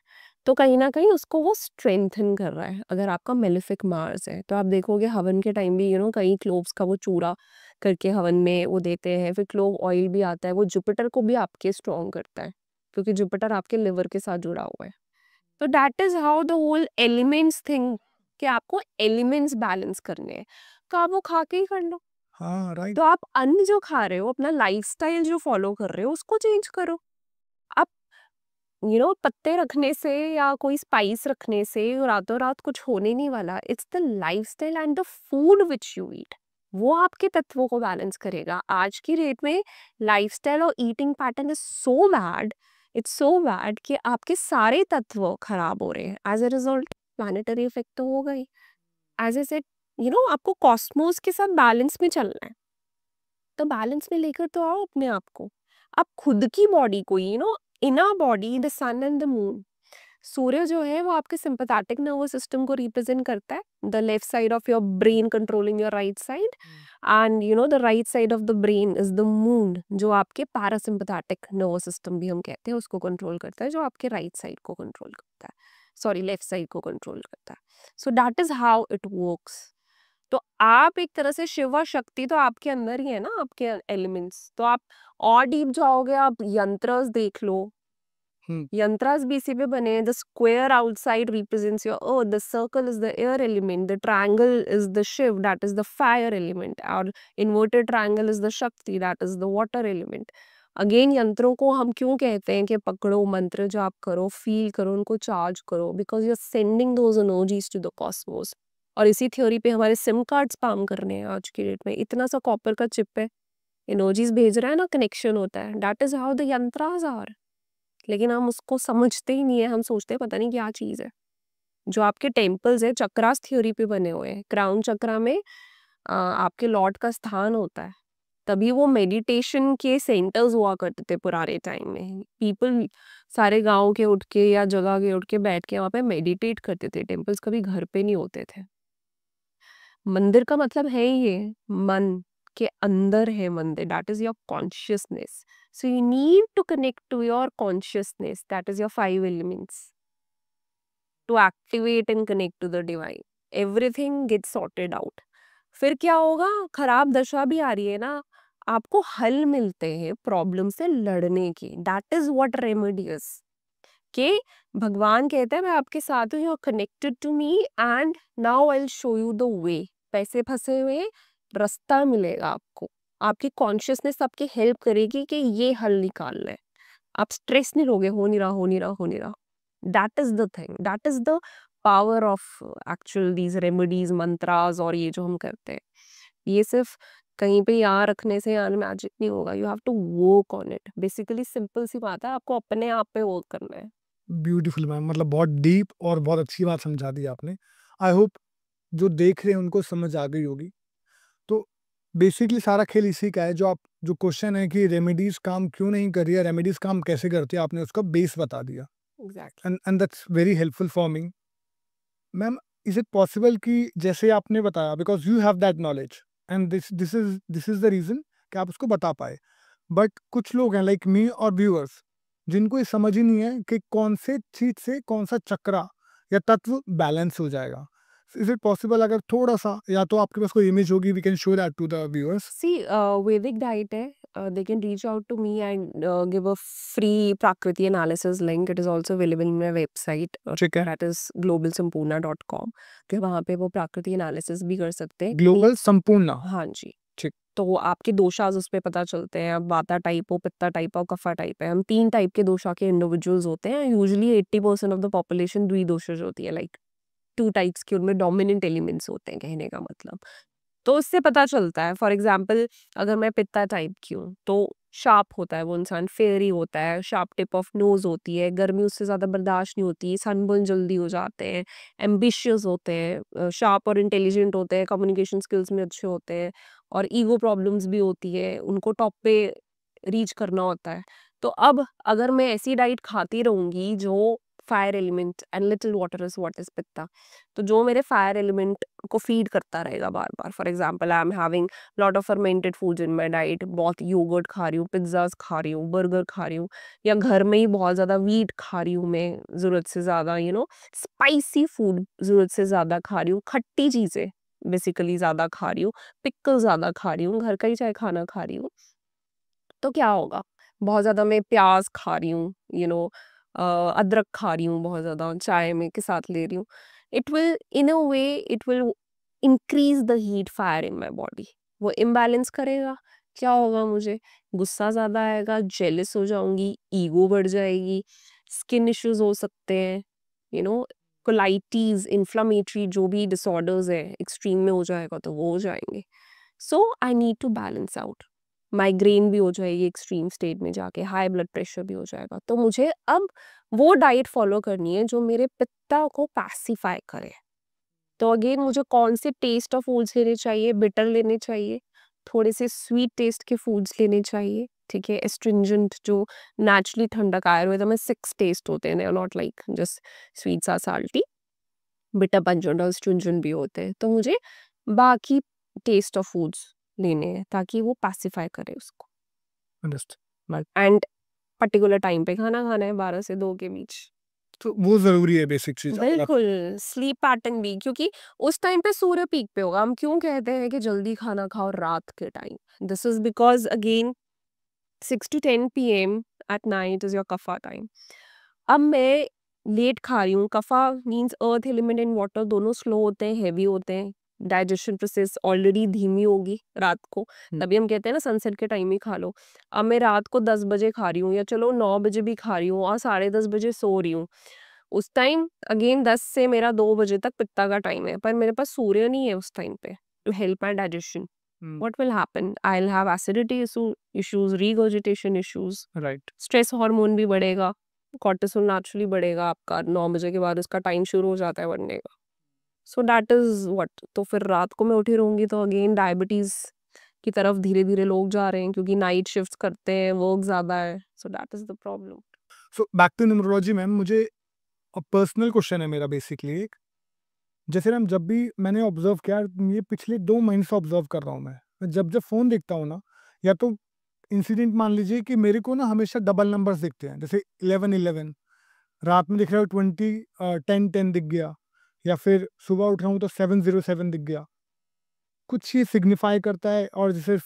तो कहीं ना कहीं उसको वो स्ट्रेंथन कर रहा है। अगर आपका मेलिफिक मार्स है तो आप देखोगे हवन के टाइम भी, यू नो, कई क्लोव्स का वो चूरा करके हवन में वो देते हैं। फिर क्लोव ऑयल भी आता है, वो जुपिटर को भी आपके स्ट्रॉन्ग करता है, क्योंकि जुपिटर आपके लिवर के साथ जुड़ा हुआ है। तो that is how the whole elements thing, कि आपको एलिमेंट्स बैलेंस करने हैं, तो आप वो खा के ही कर लो। हाँ, राइट। तो आप अन्न जो खा रहे हो, अपना लाइफस्टाइल जो फॉलो कर रहे हो, उसको चेंज करो। आप यू नो पत्ते रखने से या कोई स्पाइस रखने से रातों रात कुछ होने नहीं वाला। It's the lifestyle and the food which you eat, वो आपके तत्वों को बैलेंस करेगा। आज की डेट में लाइफस्टाइल और eating pattern is so bad, it's so bad कि आपके सारे तत्व खराब हो रहे हैं। As a result planetary effect तो होगा ही। As I said, you know, आपको कॉस्मोस के साथ बैलेंस में चलना है। तो बैलेंस में लेकर तो आओ अपने आप को। आप खुद की बॉडी को, inner body, the sun and the moon. सूर्य जो है वो आपके सिंपैथेटिक नर्वस सिस्टम को रिप्रेजेंट करता है, the left side of your brain controlling your right side, and the right side of the brain is the moon, जो आपके पैरासिम्पैथेटिक नर्वस सिस्टम भी हम कहते हैं, उसको कंट्रोल करता है, जो आपके राइट साइड को कंट्रोल करता है, सॉरी लेफ्ट साइड को कंट्रोल करता है। So that is how it works. तो आप एक तरह से शिवा शक्ति तो आपके अंदर ही है ना, आपके एलिमेंट्स। तो आप और डीप जाओगे, आप यंत्रस देख लो। यंत्रास भी इसी पे बने हैं। The square outside represents your earth, the circle is the air element, the triangle is the Shiv, that is the fire element, और inverted triangle is the Shakti, that is the water element. Again यंत्रों को हम क्यों कहते हैं कि पकड़ो, मंत्र जाप करो, फील करो, उनको चार्ज करो, because you are sending those energies to the cosmos. और इसी थ्योरी पे हमारे सिम कार्ड स्पैम करने हैं आज की डेट में। इतना सा कॉपर का चिप है, एनर्जीज भेज रहा है ना, कनेक्शन होता है। That is how the yantras are. लेकिन हम उसको समझते ही नहीं है, हम सोचते हैं पता नहीं क्या चीज है। जो आपके टेम्पल्स है चक्रास थ्योरी पे बने हुए हैं। क्राउन चक्रा में आपके लॉर्ड का स्थान होता है। तभी वो मेडिटेशन के सेंटर्स हुआ करते थे पुराने टाइम में। पीपल सारे गांव के उठ के या जगह के उठ के बैठ के वहां पे मेडिटेट करते थे। टेम्पल्स कभी घर पे नहीं होते थे। मंदिर का मतलब है ही ये, मन के अंदर है मंदिर, that is your consciousness. So you need to connect to your consciousness, that is your 5 elements, to activate and connect to the divine. Everything get sorted out. फिर क्या होगा, खराब दशा भी आ रही है ना, आपको हल मिलते हैं प्रॉब्लम से लड़ने के। That is what remedy is. कि भगवान कहते हैं मैं आपके साथ हूँ, you are connected to me and now I will show you the way. पैसे फंसे हुए, रास्ता मिलेगा आपको। आपकी कॉन्शियसनेस आपकी हेल्प करेगी कि ये हल निकालना है। आप स्ट्रेस नहीं लोगे, हो नहीं रहा, हो नहीं रहा, हो नहीं रहा। That is the thing, that is the power of actual these remedies, mantras, और ये जो हम करते हैं, ये सिर्फ कहीं पे यहाँ रखने से यहाँ मैजिक नहीं होगा। You have to work on it. Basically simple सी बात है, आपको अपने आप पे वर्क करना है। ब्यूटीफुल मैम, मतलब बहुत डीप और बहुत अच्छी बात समझा दी आपने। आई होप जो देख रहे हैं उनको समझ आ गई होगी। तो बेसिकली सारा खेल इसी का है। जो क्वेश्चन है कि रेमेडीज काम क्यों नहीं कर रही है, रेमेडीज काम कैसे करती है, आपने उसका बेस बता दिया। Exactly. And that's very helpful for me. Ma'am, is it possible कि जैसे आपने बताया, because you have that knowledge and this is the reason कि आप उसको बता पाए, बट कुछ लोग हैं लाइक मी और व्यूअर्स जिनको ये समझ ही नहीं है कि कौन से चीज से कौन सा चक्रा या तत्व बैलेंस हो जाएगा। इज इट पॉसिबल, अगर थोड़ा सा, या तो आपके पास कोई इमेज होगी, we can show that to the viewers. See Vedic diet है, they can reach out to me and give a free prakriti analysis link. It is also available in my website, ठीक है, that is globalsampurna.com, कि वहाँ पे वो प्राकृति analysis भी कर सकते हैं। ग्लोबल संपूर्ण। हाँ जी। ठीक। तो आपके दोषाज उस पे पता चलते हैं। अब वाता टाइप हो, पित्ता टाइप हो, कफा टाइप है। हम 3 टाइप के दोषा के इंडिविजुअल्स होते हैं। यूजुअली 80% ऑफ द पॉपुलेशन द्विदोषज होती है, लाइक 2 टाइप्स के उनमें डोमिनेंट एलिमेंट्स होते हैं, कहने का मतलब। तो उससे पता चलता है। फॉर एग्जाम्पल, अगर मैं पित्ता टाइप की हूँ तो शार्प होता है वो इंसान, फेयरी होता है, शार्प टिप ऑफ नोज होती है, गर्मी उससे ज़्यादा बर्दाश्त नहीं होती, सनबर्न जल्दी हो जाते हैं, एम्बिशियस होते हैं, शार्प और इंटेलिजेंट होते हैं, कम्युनिकेशन स्किल्स में अच्छे होते हैं, और ईगो प्रॉब्लम्स भी होती है, उनको टॉप पे रीच करना होता है। तो अब अगर मैं ऐसी डाइट खाती रहूंगी जो fire element and little water is what is pitta, तो जो मेरे फायर एलिमेंट को फीड करता रहेगा बार बार। For example, I am having lot of fermented foods in my diet, बहुत योगर्ट खा रही हूँ, पिज्जाज खा रही हूँ, बर्गर खा रही हूँ, या घर में ही बहुत ज़्यादा वीट खा रही हूँ मैं ज़रूरत से ज़्यादा, स्पाइसी फूड ज़रूरत से ज़्यादा खा रही हूँ, खट्टी चीज़ें बेसिकली ज़्यादा खा रही हूँ, पिकल ज़्यादा खा रही हूँ, घर का ही चाहे खाना खा रही हूँ, तो क्या होगा? बहुत ज़्यादा मैं प्याज खा रही हूँ, अदरक खा रही हूँ बहुत ज़्यादा, चाय में के साथ ले रही हूँ। It will in a way it will increase the heat fire in my body. वो इम्बैलेंस करेगा। क्या होगा? मुझे गुस्सा ज़्यादा आएगा, जेलस हो जाऊंगी, ईगो बढ़ जाएगी, स्किन इश्यूज हो सकते हैं, यू नो कोलाइटीज, इन्फ्लामेटरी जो भी डिसऑर्डर्स है एक्सट्रीम में हो जाएगा तो वो हो जाएंगे। So I need to balance out. Migraine भी हो जाएगी एक्सट्रीम स्टेट में जाके, हाई ब्लड प्रेशर भी हो जाएगा। तो मुझे अब वो डाइट फॉलो करनी है जो मेरे पित्ता को पैसिफाई करे। तो अगेन मुझे कौन से टेस्ट ऑफ फूड्स लेने चाहिए? बिटर लेने चाहिए, थोड़े से स्वीट टेस्ट के फूड्स लेने चाहिए, ठीक है? एस्ट्रिंजेंट जो नेचुरली ठंडक आयुर्वेदा में 6 टेस्ट होते हैं, they are not like just sweets और साल्टी, बिटर, पंचेंट और एस्ट्रिंजेंट भी होते हैं। तो मुझे बाकी टेस्ट ऑफ फूड्स लेने हैं ताकि वो पैसिफाई करे उसको। अंडरस्टैंड। एंड पर्टिकुलर टाइम पे खाना खाना है 12 से 2 के बीच। तो वो जरूरी है बेसिक चीज। बिल्कुल, स्लीप पैटर्न भी, क्योंकि उस टाइम पे सूर्य पीक पे होगा। हम क्यों कहते हैं कि जल्दी खाना खाओ रात के time? This is because again 6 to 10 PM at night is your kapha time. अब मैं लेट खा रही हूँ, kapha means earth element and water दोनों स्लो होते हैं, हैवी होते हैं, डाइजेशन प्रोसेस ऑलरेडी धीमी होगी रात को, तभी हम कहते हैं ना सनसेट के टाइम ही खा लो। अब मैं रात को 10 बजे खा रही हूँ या चलो 9 बजे भी खा रही हूँ और 10:30 बजे सो रही हूँ, उस टाइम अगेन 10 से मेरा 2 बजे तक पित्ता का टाइम है, पर मेरे पास सूर्य नहीं है उस टाइम पे to help my digestion. What will happen? I'll have acidity issues, regurgitation issues, right. Stress hormone भी बढ़ेगा, कॉर्टिसोल नेचुरली बढ़ेगा आपका, 9 बजे के बाद उसका टाइम शुरू हो जाता है बढ़ने का। सो दैट इज व्हाट। तो फिर रात को मैं उठी रहूंगी तो अगेन डायबिटीज की तरफ धीरे धीरे लोग जा रहे हैं क्योंकि नाइट शिफ्ट करते हैं, वर्क ज्यादा है। So that is the problem. So back to numerology ma'am, मुझे पर्सनल क्वेश्चन है मेरा बेसिकली एक, जैसे मैम जब भी मैंने ऑब्जर्व किया, ये पिछले 2 महीने से ऑब्जर्व कर रहा हूँ मैं जब जब फ़ोन देखता हूँ ना, या तो इंसिडेंट मान लीजिए कि मेरे को ना हमेशा डबल नंबर्स दिखते हैं, जैसे 11-11, रात में दिख रहा है 10-10 दिख गया, या फिर सुबह उठ रहा हूँ तो 707 दिख गया। कुछ ये सिग्निफाई करता है और जैसे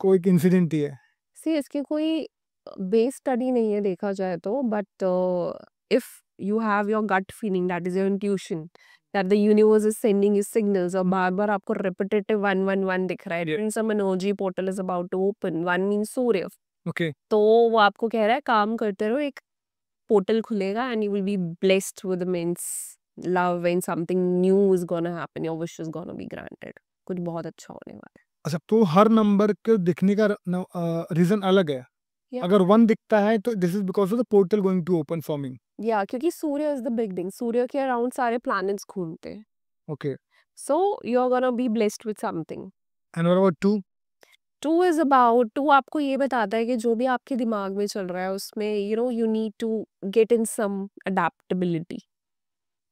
कोई एक इंसिडेंट ही है? सी इसकी कोई बेस स्टडी नहीं है देखा जाए तो, but if you have your gut feeling, that is your intuition, that the universe is sending you signals, और बार बार आपको रिपीटेटिव 111 दिख रहा है, it means some energy portal is about to open. 1 means Surya, okay. तो वो आपको कह रहा है काम करते रहो, एक पोर्टल खुलेगा and you will be blessed with means love and something new is gonna happen, your wish is gonna be granted, कुछ बहुत अच्छा होने वाला है। अच्छा, तो हर नंबर के दिखने का रीजन अलग है? Yeah. अगर 1 दिखता है तो this is because of the portal going to open for me. Yeah क्योंकि Surya is the big, Surya के अराउंड सारे प्लैनेट्स घूमते हैं, okay. So you are gonna be blessed with something. And what about 2? 2 is about, 2 आपको ये बताता है कि जो भी आपके दिमाग में चल रहा है उसमें you know you need to get in some adaptability,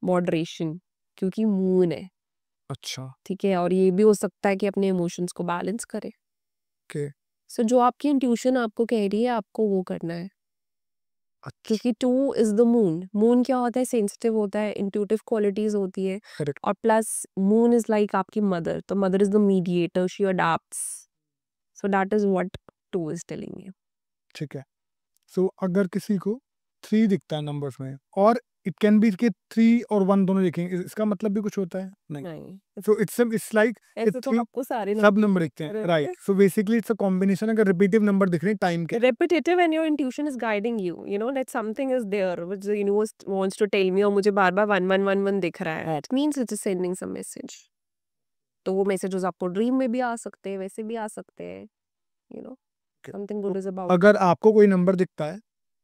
moderation, क्योंकि मून है, अच्छा। ठीक है, और ये भी हो सकता है कि अपने इमोशंस को बैलेंस करे। ओके। सो जो आपकी इंट्यूशन आपको कह रही है आपको वो करना है, अच्छा। क्योंकि 2 इज द मून। मून क्या होता है? सेंसिटिव होता है, इंट्यूटिव क्वालिटीज होती है, करेक्ट। और प्लस मून इज लाइक आपकी मदर, तो mother is the mediator, she adapts, so that is what 2 is telling you. ठीक है। सो अगर किसी को 3 दिखता है नंबर्स में, और इट कैन बी कि 3 और 1 दोनों दिखेंगे, इसका मतलब भी कुछ होता है? नहीं। नहीं, सो इट्स लाइक ऐसे तो आपको सारे सब नंबर दिखते हैं, right? So basically it's a combination, अगर रिपीटिव नंबर दिख रहे हैं टाइम के। repetitive and your intuition is guiding you, you know that something is there which the universe wants to tell me, और मुझे बार बार 1111 दिख रहा है, it means it is sending some message। तो वो मैसेजेस आपको ड्रीम में भी आ सकते हैं, वैसे भी आ सकते हैं, you know something good is about। अगर आपको कोई नंबर दिखता है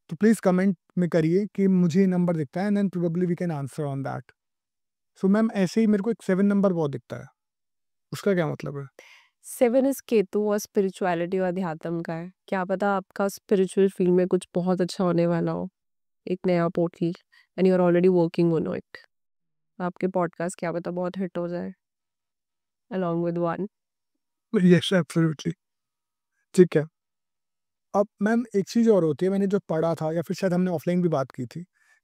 तो प्लीज कमेंट में करिए कि मुझे ये नंबर दिखता है, and then probably we can answer on that. So ma'am ऐसे ही मेरे को एक 7 नंबर बहुत दिखता है, उसका क्या मतलब है? 7 इज केतु और स्पिरिचुअलिटी और अध्यात्म का है। क्या पता आपका स्पिरिचुअल फील्ड में कुछ बहुत अच्छा होने वाला हो, एक नया portal, and you are already working on it. आपके पॉडकास्ट क्या पता बहुत हिट हो जाए along with 1। Yes absolutely. ठीक है। अब मैम एक चीज़ और होती है, मैंने जो पढ़ा था या फिर शायद हमने ऑफलाइन भी बात की थी,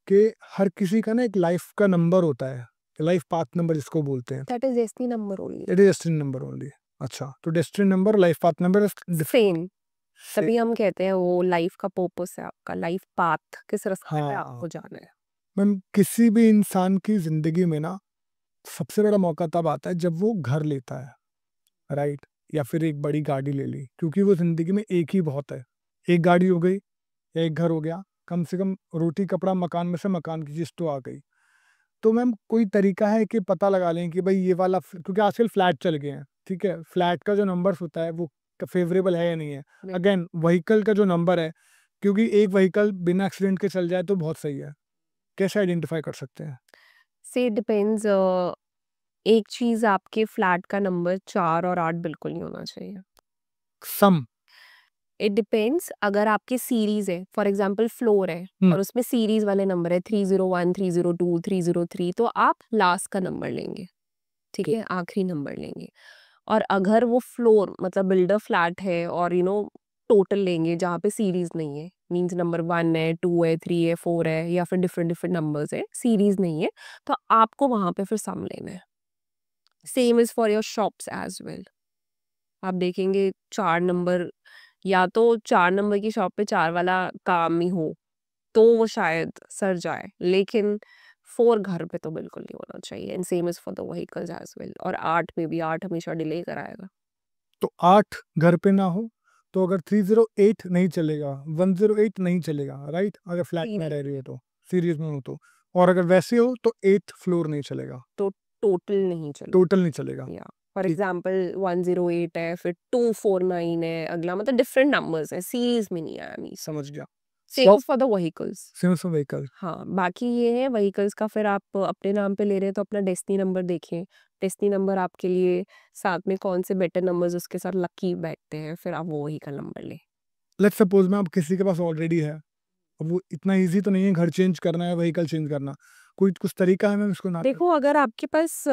कि हर किसी का ना एक लाइफ का नंबर होता है, लाइफ पाथ नंबर जिसको बोलते हैं। That is destiny number only, it is destiny number only. अच्छा, तो destiny number, life path number same, तभी हम कहते हैं वो लाइफ का पर्पस है, आपका लाइफ पाथ, किस रास्ते पे हाँ आपको जाना है। मैम, किसी भी इंसान की जिंदगी में ना सबसे बड़ा मौका तब आता है जब वो घर लेता है, राइट? या फिर एक बड़ी गाड़ी ले ली, क्योंकि वो जिंदगी में एक ही बहुत है, एक गाड़ी हो गई या एक घर हो गया, कम से कम रोटी कपड़ा मकान में से मकान की चीज़ तो आ गई। तो मैम कोई तरीका है कि पता लगा लें कि भाई ये वाला, क्योंकि आजकल फ्लैट चल गए हैं, ठीक है, फ्लैट का जो नंबर्स होता है वो फेवरेबल है या नहीं है? अगेन व्हीकल का जो नंबर है, क्योंकि एक व्हीकल बिना एक्सीडेंट के चल जाए तो बहुत सही है, कैसे आइडेंटिफाई कर सकते हैं? से डिपेंड्स, एक चीज आपके फ्लैट का नंबर 4 और 8 बिल्कुल नहीं होना चाहिए। सम। इट डिपेंड्स, अगर आपकी सीरीज है, फॉर एग्जांपल फ्लोर है और उसमें सीरीज वाले नंबर है 301, 302, 303, तो आप लास्ट का नंबर लेंगे, ठीक है, आखिरी नंबर लेंगे। और अगर वो फ्लोर मतलब बिल्डर फ्लैट है और टोटल लेंगे जहाँ पे सीरीज नहीं है, मीन्स नंबर 1 है, 2 है, 3 है, 4 है, या फिर डिफरेंट डिफरेंट नंबर्स है, सीरीज नहीं है, तो आपको वहां पे फिर सम लेना है। Same is for your shops as well. आप देखेंगे 4 नंबर, या तो 4 नंबर की शॉप पे 4 वाला काम ही हो तो वो शायद सर जाए, लेकिन 4 घर पे तो बिल्कुल नहीं होना चाहिए। And same is for the vehicles as well. और 8 में भी 8 हमेशा डिले कराएगा। तो 8 घर पे ना हो तो अगर 308 नहीं चलेगा, 108 नहीं चलेगा, राइट? अगर फ्लैट में रह रही है तो, सीरीज में हो तो। और अगर वैसे हो तो 8th फ्लोर नहीं चलेगा, तो टोटल नहीं चलेगा, टोटल नहीं चलेगा। या फॉर ठीक। एग्जांपल 108 है, फिर 249 है, अगला मतलब डिफरेंट नंबर्स है, सीरीज में नहीं आया। नहीं, समझ गया। Same for the vehicles. Same for vehicle. हाँ, बाकी ये है व्हीकल्स का, फिर आप अपने नाम पे ले रहे हैं तो अपना डेस्टिनी नंबर देखें। डेस्टिनी नंबर आपके लिए साथ में कौन से बेटर नंबर्स उसके साथ लकी बैठते हैं, फिर आप वो व्हीकल नंबर लें। लेट्स सपोज में अब किसी के पास ऑलरेडी है, अब वो इतना इजी तो नहीं है घर चेंज करना है, व्हीकल चेंज करना। कोई कुछ तरीका है मैम इसको ना? देखो, अगर आपके पास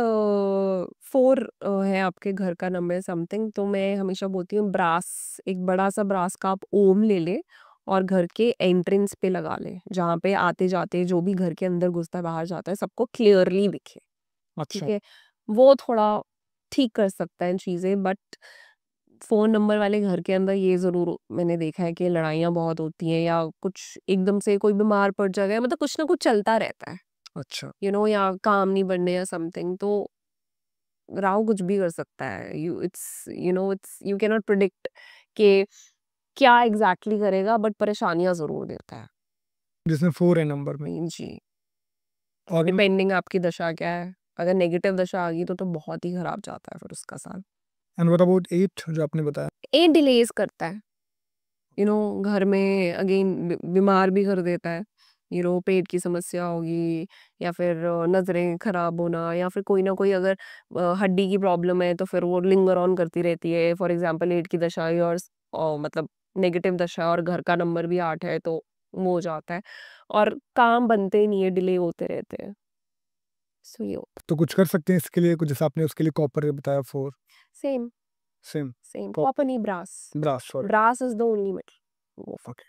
4 है आपके घर का नंबर समथिंग, तो मैं हमेशा बोलती हूँ ब्रास, एक बड़ा सा ब्रास का आप ओम ले ले और घर के एंट्रेंस पे लगा ले, जहाँ पे आते जाते जो भी घर के अंदर घुसता है बाहर जाता है सबको क्लियरली दिखे। ठीक अच्छा। है, वो थोड़ा ठीक कर सकता है चीजें। बट फोन नंबर वाले घर के अंदर ये जरूर मैंने देखा है कि लड़ाइयाँ बहुत होती हैं, या कुछ एकदम से कोई बीमार पड़ जाएगा, मतलब कुछ ना कुछ चलता रहता है, अच्छा। या काम नहीं बनने या समथिंग। तो राहु कुछ भी कर सकता है। It's you can not predict कि क्या एग्जैक्टली करेगा, बट परेशानियां जरूर देता है। जिसमें 4 है नंबर में। जी, और डिपेंडिंग आपकी दशा क्या है। अगर नेगेटिव दशा आ गई तो बहुत ही खराब जाता है फिर उसका साल। एंड व्हाट अबाउट 8 जो आपने बताया? ए डिलेज करता है, घर में अगेन बीमार भी कर देता है। पेट की समस्या होगी, या फिर नजरें खराब होना, या फिर कोई ना कोई अगर हड्डी की प्रॉब्लम है तो फिर वो लिंगर ऑन करती रहती है। फॉर एग्जांपल 8 की दशा है और मतलब नेगेटिव दशा और घर का नंबर भी 8 है, तो वो हो जाता है और काम बनते ही नहीं है, डिले होते रहते हैं। सो ये तो कुछ कर सकते हैं इसके लिए, कुछ जैसे आपने उसके लिए कॉपर बताया 4। Same same. सेम कॉपर नहीं, brass. Brass, sorry. Brass is the only metal. Okay.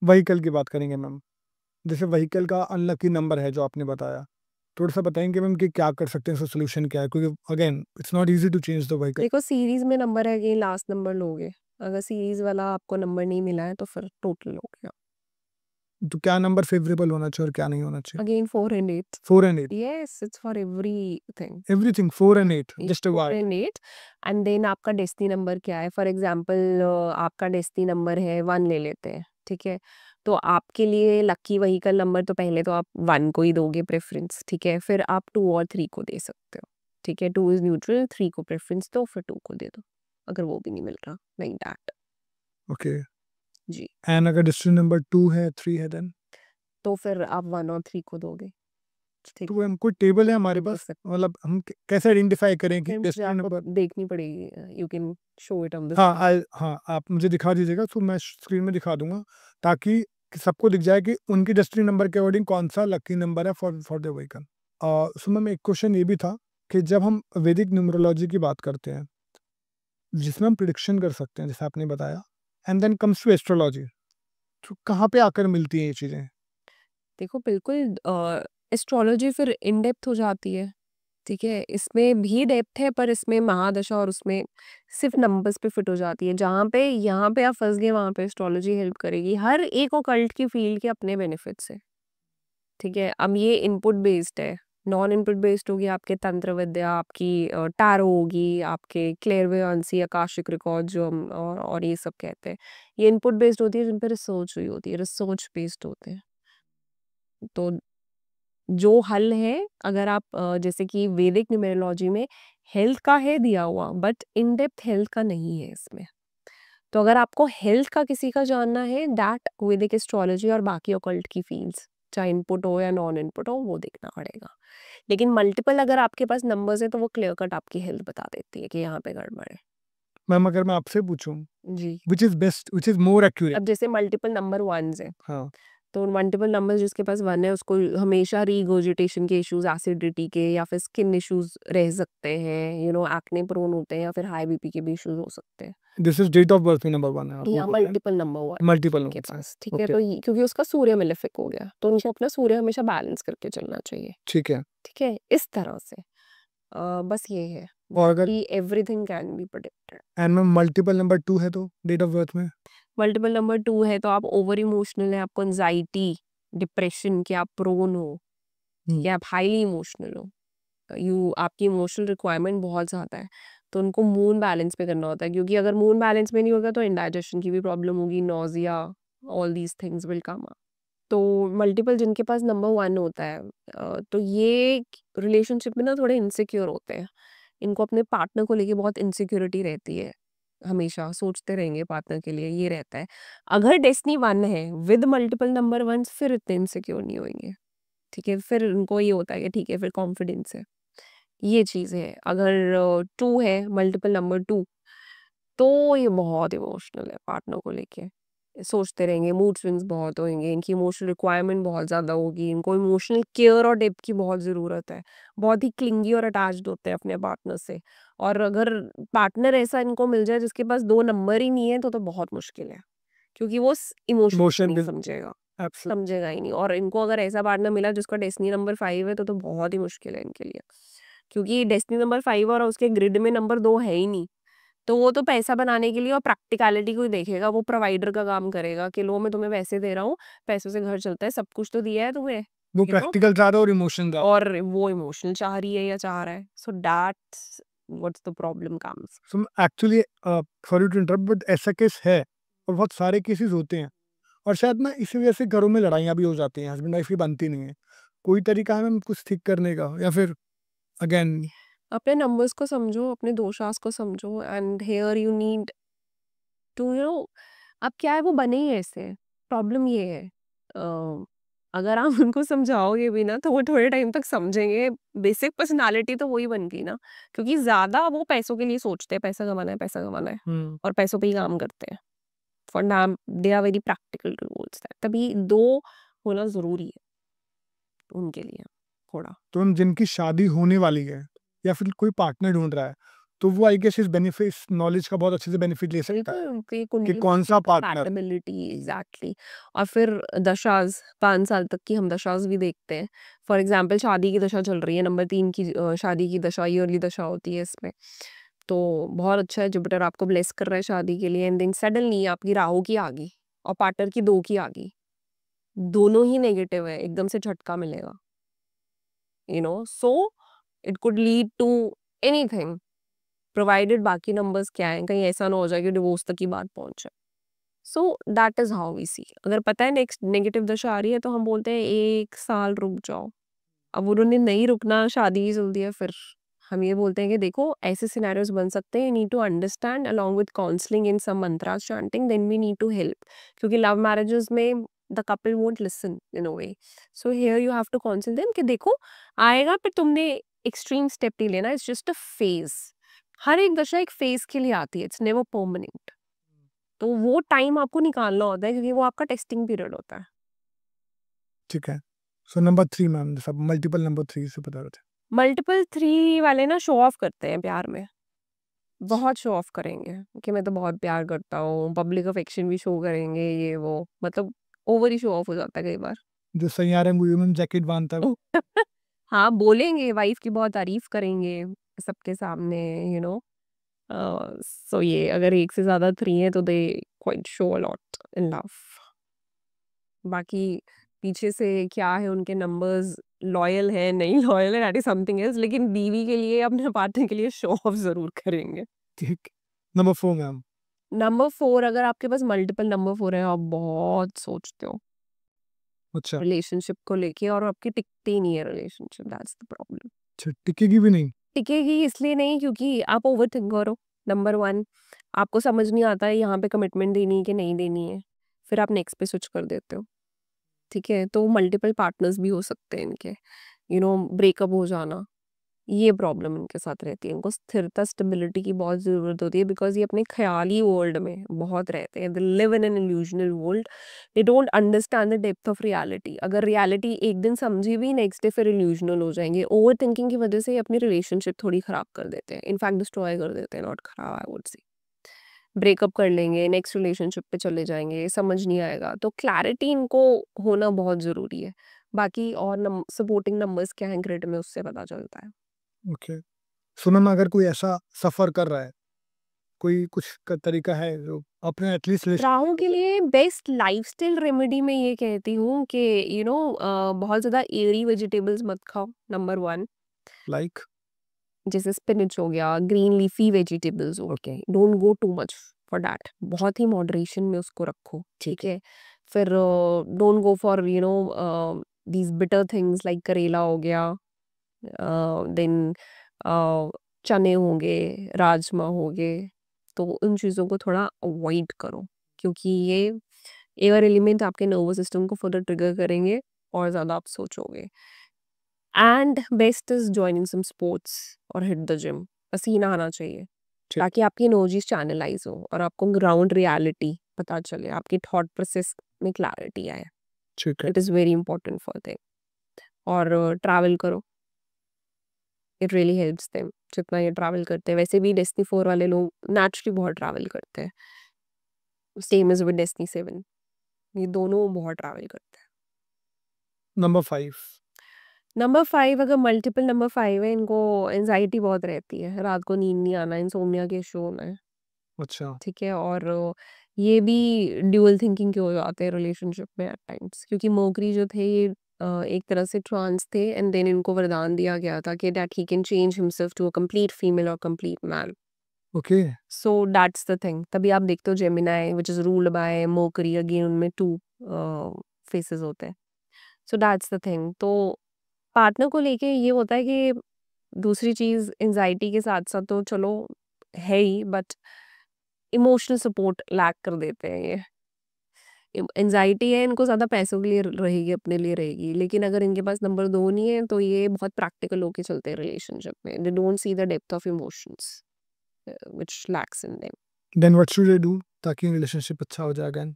Vehicle की बात करेंगे मैम। जैसे व्हीकल का अनलकी नंबर है जो आपने बताया, थोड़ा सा बताएंगे मैम कि क्या कर सकते हैं, इसका सोल्यूशन क्या है? क्योंकि again it's not easy to change the vehicle. देखो, सीरीज में नंबर है कि लास्ट नंबर लोगे। अगर सीरीज वाला आपको नंबर नहीं मिला है तो फिर टोटल लोगे। तो क्या नंबर फेवरेबल होना चाहिए और क्या नहीं होना चाहिए? Again 4 and 8। 4 and 8। Yes, it's for everything. Everything 4 and 8, just a 4 why. and 8। And then आपका डेस्टिनी नंबर क्या है? फॉर एग्जांपल आपका डेस्टिनी नंबर है 1 ले लेते हैं, ठीक है। तो आपके लिए लकी व्हीकल नंबर तो पहले तो आप 1 को ही दोगे प्रेफरेंस, ठीक है। फिर आप 2 और 3 को दे सकते हो, ठीक है। 2 इज न्यूट्रल, 3 को प्रेफरेंस दो, फिर 2 को दे दो अगर वो भी नहीं मिल रहा, लाइक दैट। ओके। जी, एंड अगर डिस्ट्रिक्ट नंबर 2 है, 3 है, देन? तो फिर आप 1 और 3 को दोगे, ठीक तो हम कोई टेबल है हमारे है। पास, मतलब हम कैसे आइडेंटिफाई करें कि मुझे डिस्ट्रिक्ट आपको नंबर? देखनी पड़ेगी। You can show it on the हाँ, हाँ, आप मुझे दिखा दीजिएगा तो मैं स्क्रीन में दिखा दूंगा, ताकि सबको दिख जाए कि उनकी डिस्ट्रिक्ट नंबर के अकॉर्डिंग कौन सा लकी नंबर है for the vehicle. So ma'am एक क्वेश्चन ये भी था कि जब हम वैदिक न्यूमरोलॉजी की बात करते हैं, जिसमें हम प्रिडिक्शन कर सकते हैं जैसे आपने बताया, and then comes to astrology, तो कहाँ पे आकर मिलती हैं ये चीज़ें? देखो, बिल्कुल एस्ट्रोलॉजी फिर इन डेप्थ हो जाती है, ठीक है। इसमें भी डेप्थ है, पर इसमें महादशा और उसमें सिर्फ नंबर्स पे फिट हो जाती है। जहाँ पे यहाँ पे आप फंस गए वहाँ पे एस्ट्रोलॉजी हेल्प करेगी। हर एक ऑकल्ट की फील्ड के अपने बेनिफिट्स है, ठीक है। अब ये इनपुट बेस्ड है, नॉन इनपुट बेस्ड होगी आपके तंत्र विद्या, आपकी टैरो होगी, आपके क्लेयरवॉयंसी, आकाशिक रिकॉर्ड जो हम और ये सब कहते हैं। ये इनपुट बेस्ड होती है जिन पे रिसर्च हुई होती है, रिसर्च बेस्ड होते हैं। तो जो हल है, अगर आप जैसे कि वैदिक न्यूमेरोलॉजी में हेल्थ का है दिया हुआ, बट इन डेप्थ हेल्थ का नहीं है इसमें। तो अगर आपको हेल्थ का किसी का जानना है, दैट वैदिक एस्ट्रोलॉजी और बाकी ऑकल्ट की फील्ड्स, चाहे इनपुट हो या नॉन इनपुट हो, वो देखना पड़ेगा। लेकिन मल्टीपल अगर आपके पास नंबर्स है तो वो क्लियर कट आपकी हेल्थ बता देती है कि यहाँ पे गड़बड़ है। मैम अगर मैं आपसे पूछूं जी। Which is best, which is more accurate? अब जैसे मल्टीपल नंबर वंस है, हाँ तो मल्टीपल नंबर जिसके पास वन है उसको हमेशा रीगोजिटेशन के इश्यूज, एसिडिटी के या फिर स्किन इश्यूज रह सकते हैं, एक्ने प्रोन होते हैं, या फिर हाई बीपी के भी इश्यूज हो सकते हैं। This is date of birth में नंबर 1 है, आप वो या बोल रहे हैं मल्टीपल नंबर वन मल्टीपल के नंबर। पास, ठीक है। ओके तो क्योंकि उसका सूर्य मेलेफिक हो गया, तो उनको अपना सूर्य हमेशा बैलेंस करके चलना चाहिए, ठीक है। ठीक है, इस तरह से। बस ये है और अगर कि everything can be predicted. And में मल्टीपल नंबर 2 है तो डेट ऑफ बर्थ में? मल्टीपल नंबर 2 है तो आप ओवर इमोशनल है, आपको एंजाइटी, डिप्रेशन के आप प्रोन हो, ठीक है, आप हाईली इमोशनल हो, आपकी इमोशनल रिक्वायरमेंट बहुत ज़्यादा है, तो उनको मून बैलेंस पे करना होता है, क्योंकि अगर मून बैलेंस में नहीं होगा तो इंडाइजेशन की भी प्रॉब्लम होगी, nausea, all these things will come up. तो मल्टीपल जिनके पास नंबर 1 होता है, तो ये रिलेशनशिप में ना थोड़े इनसिक्योर होते हैं। इनको अपने पार्टनर को लेके बहुत इनसिक्योरिटी रहती है, हमेशा सोचते रहेंगे पार्टनर के लिए, ये रहता है। अगर डेस्टिनी 1 है विद मल्टीपल नंबर 1 फिर इतने इनसिक्योर नहीं होंगे, ठीक है, फिर उनको ये होता है कि ठीक है फिर कॉन्फिडेंस है, ये चीज़ है। अगर 2 है मल्टीपल नंबर 2, तो ये बहुत इमोशनल है पार्टनर को लेके, सोचते रहेंगे, मूड स्विंग्स बहुत होंगे, इनकी इमोशनल रिक्वायरमेंट बहुत ज़्यादा होगी, इनको इमोशनल केयर और डेप्थ की बहुत ज़रूरत है, बहुत ही क्लिंगी और अटैच्ड होते हैं अपने पार्टनर से। और अगर पार्टनर ऐसा इनको मिल जाए जिसके पास 2 नंबर ही नहीं है तो बहुत मुश्किल है, क्योंकि वो इमोशन इमोशन नहीं समझेगा, एब्सोल्युट। समझेगा ही नहीं। और इनको अगर ऐसा पार्टनर मिला जिसका डेस्टिनी नंबर 5 है तो बहुत ही मुश्किल है इनके लिए, क्योंकि डेस्टिनी नंबर 5 और उसके ग्रिड में नंबर 2 है ही नहीं, तो वो तो पैसा बनाने के लिए और प्रैक्टिकलिटी को ही देखेगा, वो प्रोवाइडर का काम करेगा कि लो मैं तुम्हें पैसे दे रहा हूँ, पैसों से घर चलता है, सब कुछ तो दिया है तुम्हें, वो यू नो, प्रैक्टिकल चाह रहा है और इमोशन ज़्यादा। और वो इमोशनल चाह रही है या चाह रहा है, so that's what's the problem comes. So actually sorry to interrupt but ऐसा केस है और बहुत सारे केसेस होते हैं और शायद ना इसी वजह से घरों में लड़ाइयाँ भी हो जाती हैं, हस्बैंड वाइफ की बनती नहीं है। कोई तरीका है मैम कुछ ठीक करने का या फिर अगेन? अपने नंबर्स को समझो, अपने दोषास को समझो, and here you need to अब क्या है वो बने ही ऐसे, प्रॉब्लम ये है। अगर आप उनको समझाओगे भी ना तो वो थोड़े टाइम तक समझेंगे, बेसिक पर्सनालिटी तो वही बन गई ना, क्योंकि ज़्यादा वो पैसों के लिए सोचते हैं, पैसा कमाना है, पैसा कमाना है, और पैसों पे ही काम करते हैं। फॉर नाम they are very practical towards that, तभी 2 होना ज़रूरी है उनके लिए थोड़ा। तो हम जिनकी शादी होने वाली है या फिर कोई पार्टनर ढूंढ रहा है तो वो आई गेस इस बेनिफिट नॉलेज का बहुत अच्छे से बेनिफिट ले सकता है बिल्कुल, उनकी कि कुंडली कौन सा पार्टनर। Compatibility exactly. और फिर दशाज, 5 साल तक की हम दशाज भी देखते हैं। फॉर एग्जांपल शादी की दशा चल रही है, नंबर 3 की शादी की दशा, ईयरली दशा होती है इसमें, तो बहुत अच्छा है, जुपिटर आपको ब्लेस कर रहा है शादी के लिए, एंड देन सडनली आपकी राहु की आ गई और पार्टनर की 2 की आ गई, दोनों ही नेगेटिव है, एकदम से झटका मिलेगा, so it could lead to anything, provided बाकी नंबर्स क्या हैं, कहीं ऐसा ना हो जाए कि डिवोर्स तक की बात पहुंच जाए। So that is how we see. अगर पता है नेक्स्ट नेगेटिव दशा आ रही है तो हम बोलते हैं 1 साल रुक जाओ। अब उन्होंने नहीं रुकना, शादी ही चल दी है, फिर हम ये बोलते हैं कि देखो ऐसे सिनेरियोज बन सकते हैं, you need to understand along with counselling in some mantras chanting, then we need to help, क्योंकि लव मैरिजेस में the couple won't listen in a way, so here you have to counsel them कि देखो आएगा, पर तुमने extreme step नहीं लेना, it's just a phase, हर एक दशा एक फेज के लिए आती है, इट्स नेवर परमानेंट, तो वो टाइम आपको निकालना होता है क्योंकि वो आपका टेस्टिंग पीरियड होता है। ठीक है। सो नंबर 3 मैम, सब मल्टीपल नंबर 3 से बता रहे थे। मल्टीपल 3 वाले ना शो ऑफ करते हैं प्यार में, बहुत शो ऑफ करेंगे कि मैं तो बहुत प्यार करता हूँ, पब्लिक अफेक्शन भी शो करेंगे, ये वो, मतलब ओवर ही शो ऑफ हो जाता है कई बार। जो सैयारा मूवी में जैकेट बांधता है वो। हाँ, बोलेंगे, वाइफ की बहुत तारीफ करेंगे सबके सामने, यू नो सो ये अगर 1 से ज़्यादा 3 है तो दे quite show a lot in love. बाकी पीछे से क्या है उनके नंबर्स, लॉयल है नहीं लॉयल है, दैट इज समथिंग एल्स, लेकिन बीवी के लिए, अपने पार्टनर के लिए शो ऑफ जरूर करेंगे। ठीक। Number 4 ma'am. नंबर 4, अगर आपके पास मल्टीपल नंबर 4 है, आप बहुत सोचते हो अच्छा। रिलेशनशिप को लेके और आपकी टिकती नहीं है रिलेशनशिप, दैट्स द प्रॉब्लम। अच्छा, टिकेगी भी नहीं? टिकेगी इसलिए नहीं क्योंकि आप ओवर थिंकर हो, नंबर 1, आपको समझ नहीं आता है यहाँ पे कमिटमेंट देनी है कि नहीं देनी है, फिर आप नेक्स्ट पे स्विच कर देते हो। ठीक है, तो मल्टीपल पार्टनर्स भी हो सकते हैं इनके, ब्रेकअप हो जाना, ये प्रॉब्लम इनके साथ रहती है। इनको स्थिरता, स्टेबिलिटी की बहुत ज़रूरत होती है, बिकॉज़ ये अपने ख़याली वर्ल्ड में बहुत रहते हैं। They live in an illusional world, they don't understand the depth of reality. अगर रियलिटी एक दिन समझी भी, नेक्स्ट डे फिर इल्यूजनल हो जाएंगे। ओवर थिंकिंग की वजह से ये अपनी रिलेशनशिप थोड़ी ख़राब कर देते हैं, इनफैक्ट डिस्ट्रॉय कर देते हैं, नॉट ख़राब, आई वुड से। ब्रेकअप कर लेंगे, नेक्स्ट रिलेशनशिप पे चले जाएंगे, समझ नहीं आएगा। तो क्लैरिटी इनको होना बहुत ज़रूरी है। बाकी और सपोर्टिंग नंबर्स क्या हैं ग्रिड में, उससे पता चलता है। ओके। सो मैम अगर कोई ऐसा सफ़र कर रहा है, कोई कुछ का तरीका है जो अपने एटलीस्ट लिस्ट राहु के लिए बेस्ट लाइफस्टाइल रेमेडी मैं ये कहती हूँ कि बहुत ज़्यादा एयरी वेजिटेबल्स मत खाओ, नंबर 1। लाइक? जैसे स्पिनच हो गया, ग्रीन लीफी वेजिटेबल्स हो गए, don't go too much for that, बहुत ही मॉडरेशन में उसको रखो, ठीक है। फिर don't go for these bitter things like करेला हो गया, देन चने होंगे, राजमा हो गए, तो उन चीज़ों को थोड़ा अवॉइड करो, क्योंकि ये एयर एलिमेंट आपके नर्वस सिस्टम को फर्दर ट्रिगर करेंगे और ज़्यादा आप सोचोगे। And best is joining some sports और हिट द जिम। पसीना आना चाहिए ठीक। ताकि आपकी एनर्जीज चैनलाइज हो और आपको ग्राउंड रियलिटी पता चले, आपकी थॉट प्रोसेस में क्लैरिटी आए। ठीक है। It is very important for them. और ट्रैवल करो, इट रियली हेल्प्स देम। जितना ये ट्रैवल करते हैं, वैसे भी डेस्टिनी 4 वाले लोग नेचुरली बहुत ट्रैवल करते हैं, सेम इज विद डेस्टिनी 7, ये दोनों बहुत ट्रैवल करते हैं। नंबर 5? नंबर 5, अगर मल्टीपल नंबर 5 है, इनको एंजाइटी बहुत रहती है, रात को नींद नहीं आना, इंसोम्निया के इशू होना है, अच्छा। ठीक है। और ये भी ड्यूअल थिंकिंग के हो जाते हैं रिलेशनशिप में एट टाइम्स, क्योंकि मर्करी जो थे ये एक तरह से ट्रांस थे, एंड देन इनको वरदान दिया गया था कि that he can change himself to a complete female और complete man. Okay. So that's the thing. तभी आप देखते हो Gemini which is ruled by Mercury, again उनमें 2 फेसेस होते हैं। So that's the thing. तो पार्टनर को लेके ये होता है कि दूसरी चीज़ एंजाइटी के साथ-साथ तो चलो है ही, बट इमोशनल सपोर्ट लैक कर देते हैं ये। एंजाइटी है, इनको ज़्यादा पैसों के लिए रहेगी, अपने लिए रहेगी, लेकिन अगर इनके पास नंबर 2 नहीं है, तो ये बहुत प्रैक्टिकल होके चलते हैं रिलेशनशिप में। They don't see the depth of emotions which lacks in them. Then what should I do ताकि रिलेशनशिप अच्छा हो जाए अगेन?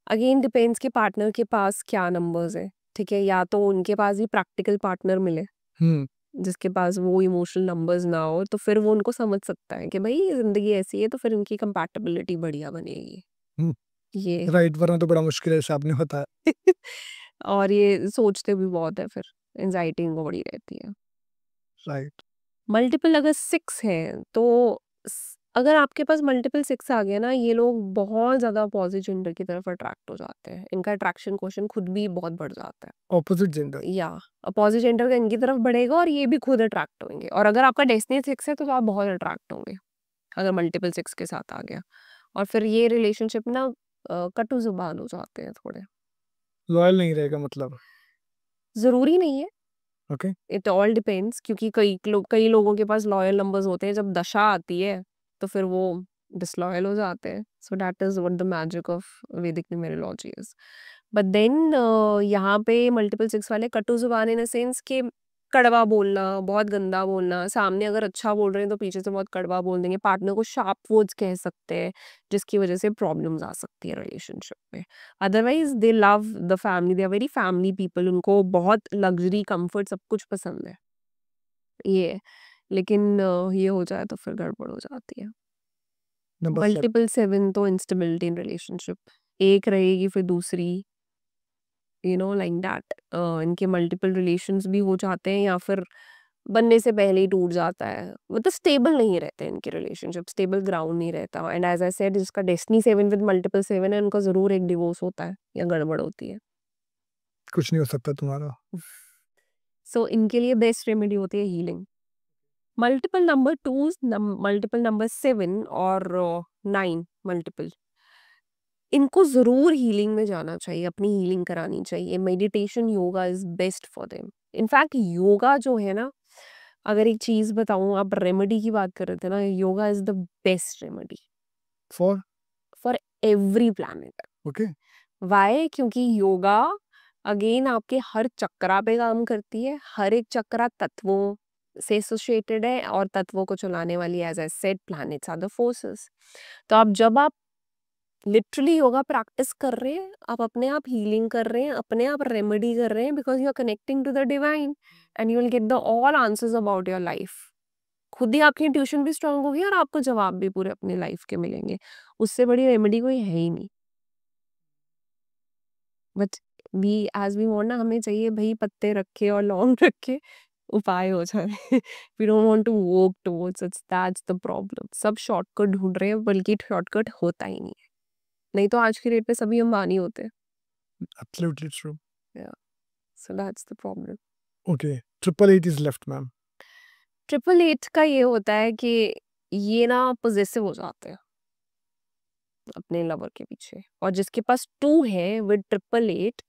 अगेन डिपेंड्स कि पार्टनर के पास क्या नंबर्स है, ठीक है। या तो उनके पास भी प्रैक्टिकल पार्टनर मिले हुँ। जिसके पास वो इमोशनल नंबर्स ना हो, तो फिर वो उनको समझ सकता है कि भाई ज़िंदगी ऐसी है, तो फिर उनकी कंपैटिबिलिटी बढ़िया बनेगी। हुँ। ये राइट, वरना तो बड़ा मुश्किल है जैसे आपने बताया। और ये सोचते भी बहुत है, फिर एंजाइटी इनको बड़ी रहती है। राइट। मल्टीपल अगर 6 है, तो अगर आपके पास मल्टीपल 6 आ गया ना, ये लोग बहुत ज़्यादा अपोजिट जेंडर की तरफ अट्रैक्ट हो जाते हैं। इनका अट्रैक्शन क्वेश्चन खुद भी बहुत बढ़ जाता है, ऑपोजिट जेंडर? या अपोजिट जेंडर का इनकी तरफ बढ़ेगा और ये भी खुद अट्रैक्ट होंगे। और अगर आपका डेस्टिनी 6 है, तो आप बहुत अट्रैक्ट होंगे अगर मल्टीपल 6 के साथ आ गया। और फिर ये रिलेशनशिप ना कटु जुबान हो जाते हैं थोड़े। लॉयल नहीं रहेगा मतलब? ज़रूरी नहीं है, ओके। इट ऑल डिपेंड्स, क्योंकि कई लोगों के पास लॉयल नंबर्स होते हैं, जब दशा आती है तो फिर वो डिसलॉयल हो जाते हैं। सो that is what the magic of वैदिक न्यूमेरोलॉजी इज। बट देन यहाँ पे मल्टीपल 6 वाले कटु जुबान इन अ सेंस के कड़वा बोलना, बहुत गंदा बोलना, सामने अगर अच्छा बोल रहे हैं तो पीछे से बहुत कड़वा बोल देंगे, पार्टनर को शार्प वर्ड्स कह सकते हैं, जिसकी वजह से प्रॉब्लम्स आ सकती है रिलेशनशिप में। Otherwise they love the family, they are very family people, उनको बहुत लग्जरी कंफर्ट सब कुछ पसंद है ये। लेकिन ये हो जाए तो फिर गड़बड़ हो जाती है। नंबर 7? मल्टीपल 7 तो इंस्टेबिलिटी इन रिलेशनशिप, एक रहेगी फिर दूसरी, लाइक दैट। इनके मल्टीपल रिलेशंस भी हो जाते हैं या फिर बनने से पहले ही टूट जाता है, मतलब स्टेबल नहीं रहते इनके रिलेशनशिप, स्टेबल ग्राउंड नहीं रहता। एंड एज आई सेड, जिसका डेस्टिनी 7 विद मल्टीपल 7 है, उनका ज़रूर एक डिवोर्स होता है या गड़बड़ होती है। कुछ नहीं हो सकता तुम्हारा। सो इनके लिए बेस्ट रेमेडी होती है healing. Multiple number 2, multiple number 7 और 9 मल्टीपल, इनको ज़रूर हीलिंग में जाना चाहिए, अपनी हीलिंग करानी चाहिए। Meditation, yoga is best for them. In fact yoga जो है ना, अगर एक चीज़ बताऊँ, आप रेमेडी की बात कर रहे थे ना, yoga is the best remedy for? For every planet. Okay. Why? क्योंकि योगा अगेन आपके हर चक्रा पे काम करती है, हर एक चक्रा तत्वों से एसोसिएटेड है और तत्वों को चलाने वाली as I said planets are the forces. तो जब आप लिटरली योगा प्रैक्टिस कर रहे हैं, आप अपने आप हीलिंग कर रहे हैं, अपने आप रेमेडी कर रहे हैं, because you are connecting to the divine and you will get the all answers about your life. खुद ही आपकी इंट्यूशन भी स्ट्रांग होगी और आपको जवाब भी पूरे अपनी लाइफ के मिलेंगे। उससे बड़ी रेमेडी कोई है ही नहीं। But we as we want ना, हमें चाहिए भाई पत्ते रखे और लौंग रखे उपाय हो जाए। We don't want to work towards its, that's the problem. सब शॉर्टकट ढूंढ रहे हैं, बल्कि शॉर्टकट होता ही नहीं है। नहीं तो आज की डेट पे सभी अंबानी होते। Absolutely true. Yeah, so that's the problem. Okay, 888 is left, ma'am. 888 का ये होता है कि ये ना पोजेसिव हो जाते हैं अपने लवर के पीछे, और जिसके पास 2 है विद 888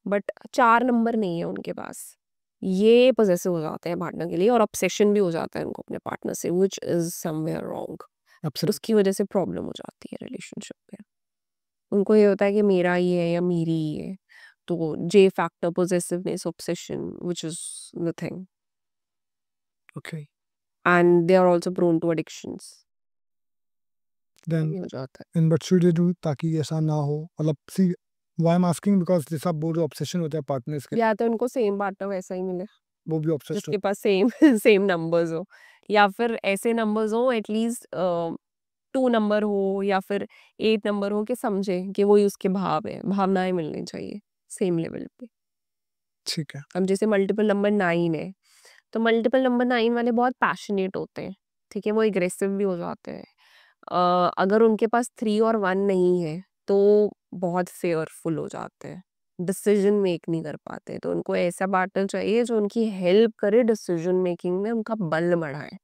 बट 4 नंबर नहीं है उनके पास, ये पोजेसिव हो जाते हैं पार्टनर के लिए और ऑब्सेशन भी हो जाता है उनको अपने पार्टनर से, which is somewhere wrong. Absolutely. उसकी वजह से प्रॉब्लम हो जाती है रिलेशनशिप में। उनको ये होता है कि मेरा ही है या मेरी ही है, तो J factor possessiveness obsession which is the thing, Okay. And they are also prone to addictions. Then, ये हो जाता है। and what should they do ताकि ऐसा ना हो? मतलब see, why I'm asking because जैसा आप बोल रहे हो obsession होता है partners के, या तो उनको सेम पार्टनर वैसा ही मिले वो भी obsessed जिसके पास सेम सेम नंबर्स हो, या फिर ऐसे नंबर्स हो एटलीस्ट 2 नंबर हो या फिर 8 नंबर हो कि समझे कि वो ही उसके भाव है, भावनाएं मिलनी चाहिए सेम लेवल पे। ठीक है। अब जैसे मल्टीपल नंबर 9 है, तो मल्टीपल नंबर 9 वाले बहुत पैशनेट होते हैं, ठीक है, वो एग्रेसिव भी हो जाते हैं। अगर उनके पास 3 और 1 नहीं है तो बहुत फेयरफुल हो जाते हैं, डिसीजन मेक नहीं कर पाते, तो उनको ऐसा पार्टनर चाहिए जो उनकी हेल्प करे डिसीजन मेकिंग में, उनका बल बढ़ाए।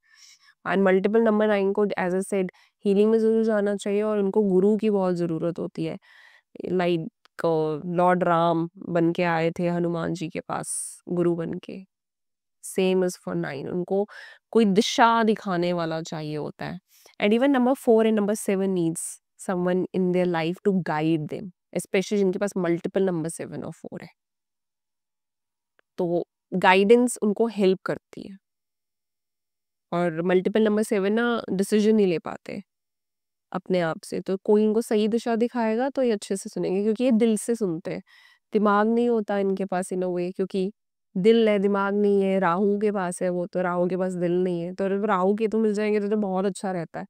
एंड मल्टीपल नंबर 9 को एज अ सेड हीलिंग में जरूर जाना चाहिए और उनको गुरु की बहुत ज़रूरत होती है। लाइक लॉर्ड राम बन के आए थे हनुमान जी के पास गुरु बन के, सेम इज फॉर 9, उनको कोई दिशा दिखाने वाला चाहिए होता है। And even number 4 and number 7 needs someone in their life to guide them, specially जिनके पास मल्टीपल नंबर 7 और 4 है, तो गाइडेंस उनको हेल्प करती है। और मल्टीपल नंबर 7 ना डिसीजन नहीं ले पाते अपने आप से, तो कोई इनको सही दिशा दिखाएगा तो ये अच्छे से सुनेंगे, क्योंकि ये दिल से सुनते हैं। दिमाग नहीं होता इनके पास इन अ वे, क्योंकि दिल है दिमाग नहीं है। राहु के पास है वो, तो राहु के पास दिल नहीं है, तो अगर राहु केतु मिल जाएंगे तो बहुत अच्छा रहता है,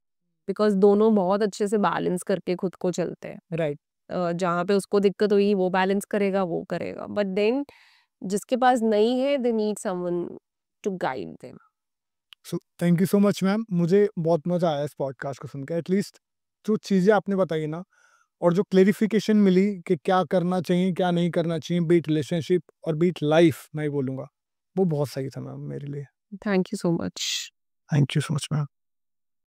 बिकॉज दोनों बहुत अच्छे से बैलेंस करके खुद को चलते हैं। Right. जहाँ पे उसको दिक्कत हुई वो बैलेंस करेगा, वो करेगा, बट देन जिसके पास नहीं है they need someone to guide them. So thank you so much, ma'am. मुझे बहुत मजा आया इस पॉडकास्ट को सुनकर। एटलीस्ट जो चीज़ें आपने बताई ना, और जो क्लेरिफिकेशन मिली कि क्या करना चाहिए क्या नहीं करना चाहिए, बीट रिलेशनशिप और बीट लाइफ मैं ही बोलूँगा, वो बहुत सही था मैम मेरे लिए। Thank you so much. Thank you so much ma'am.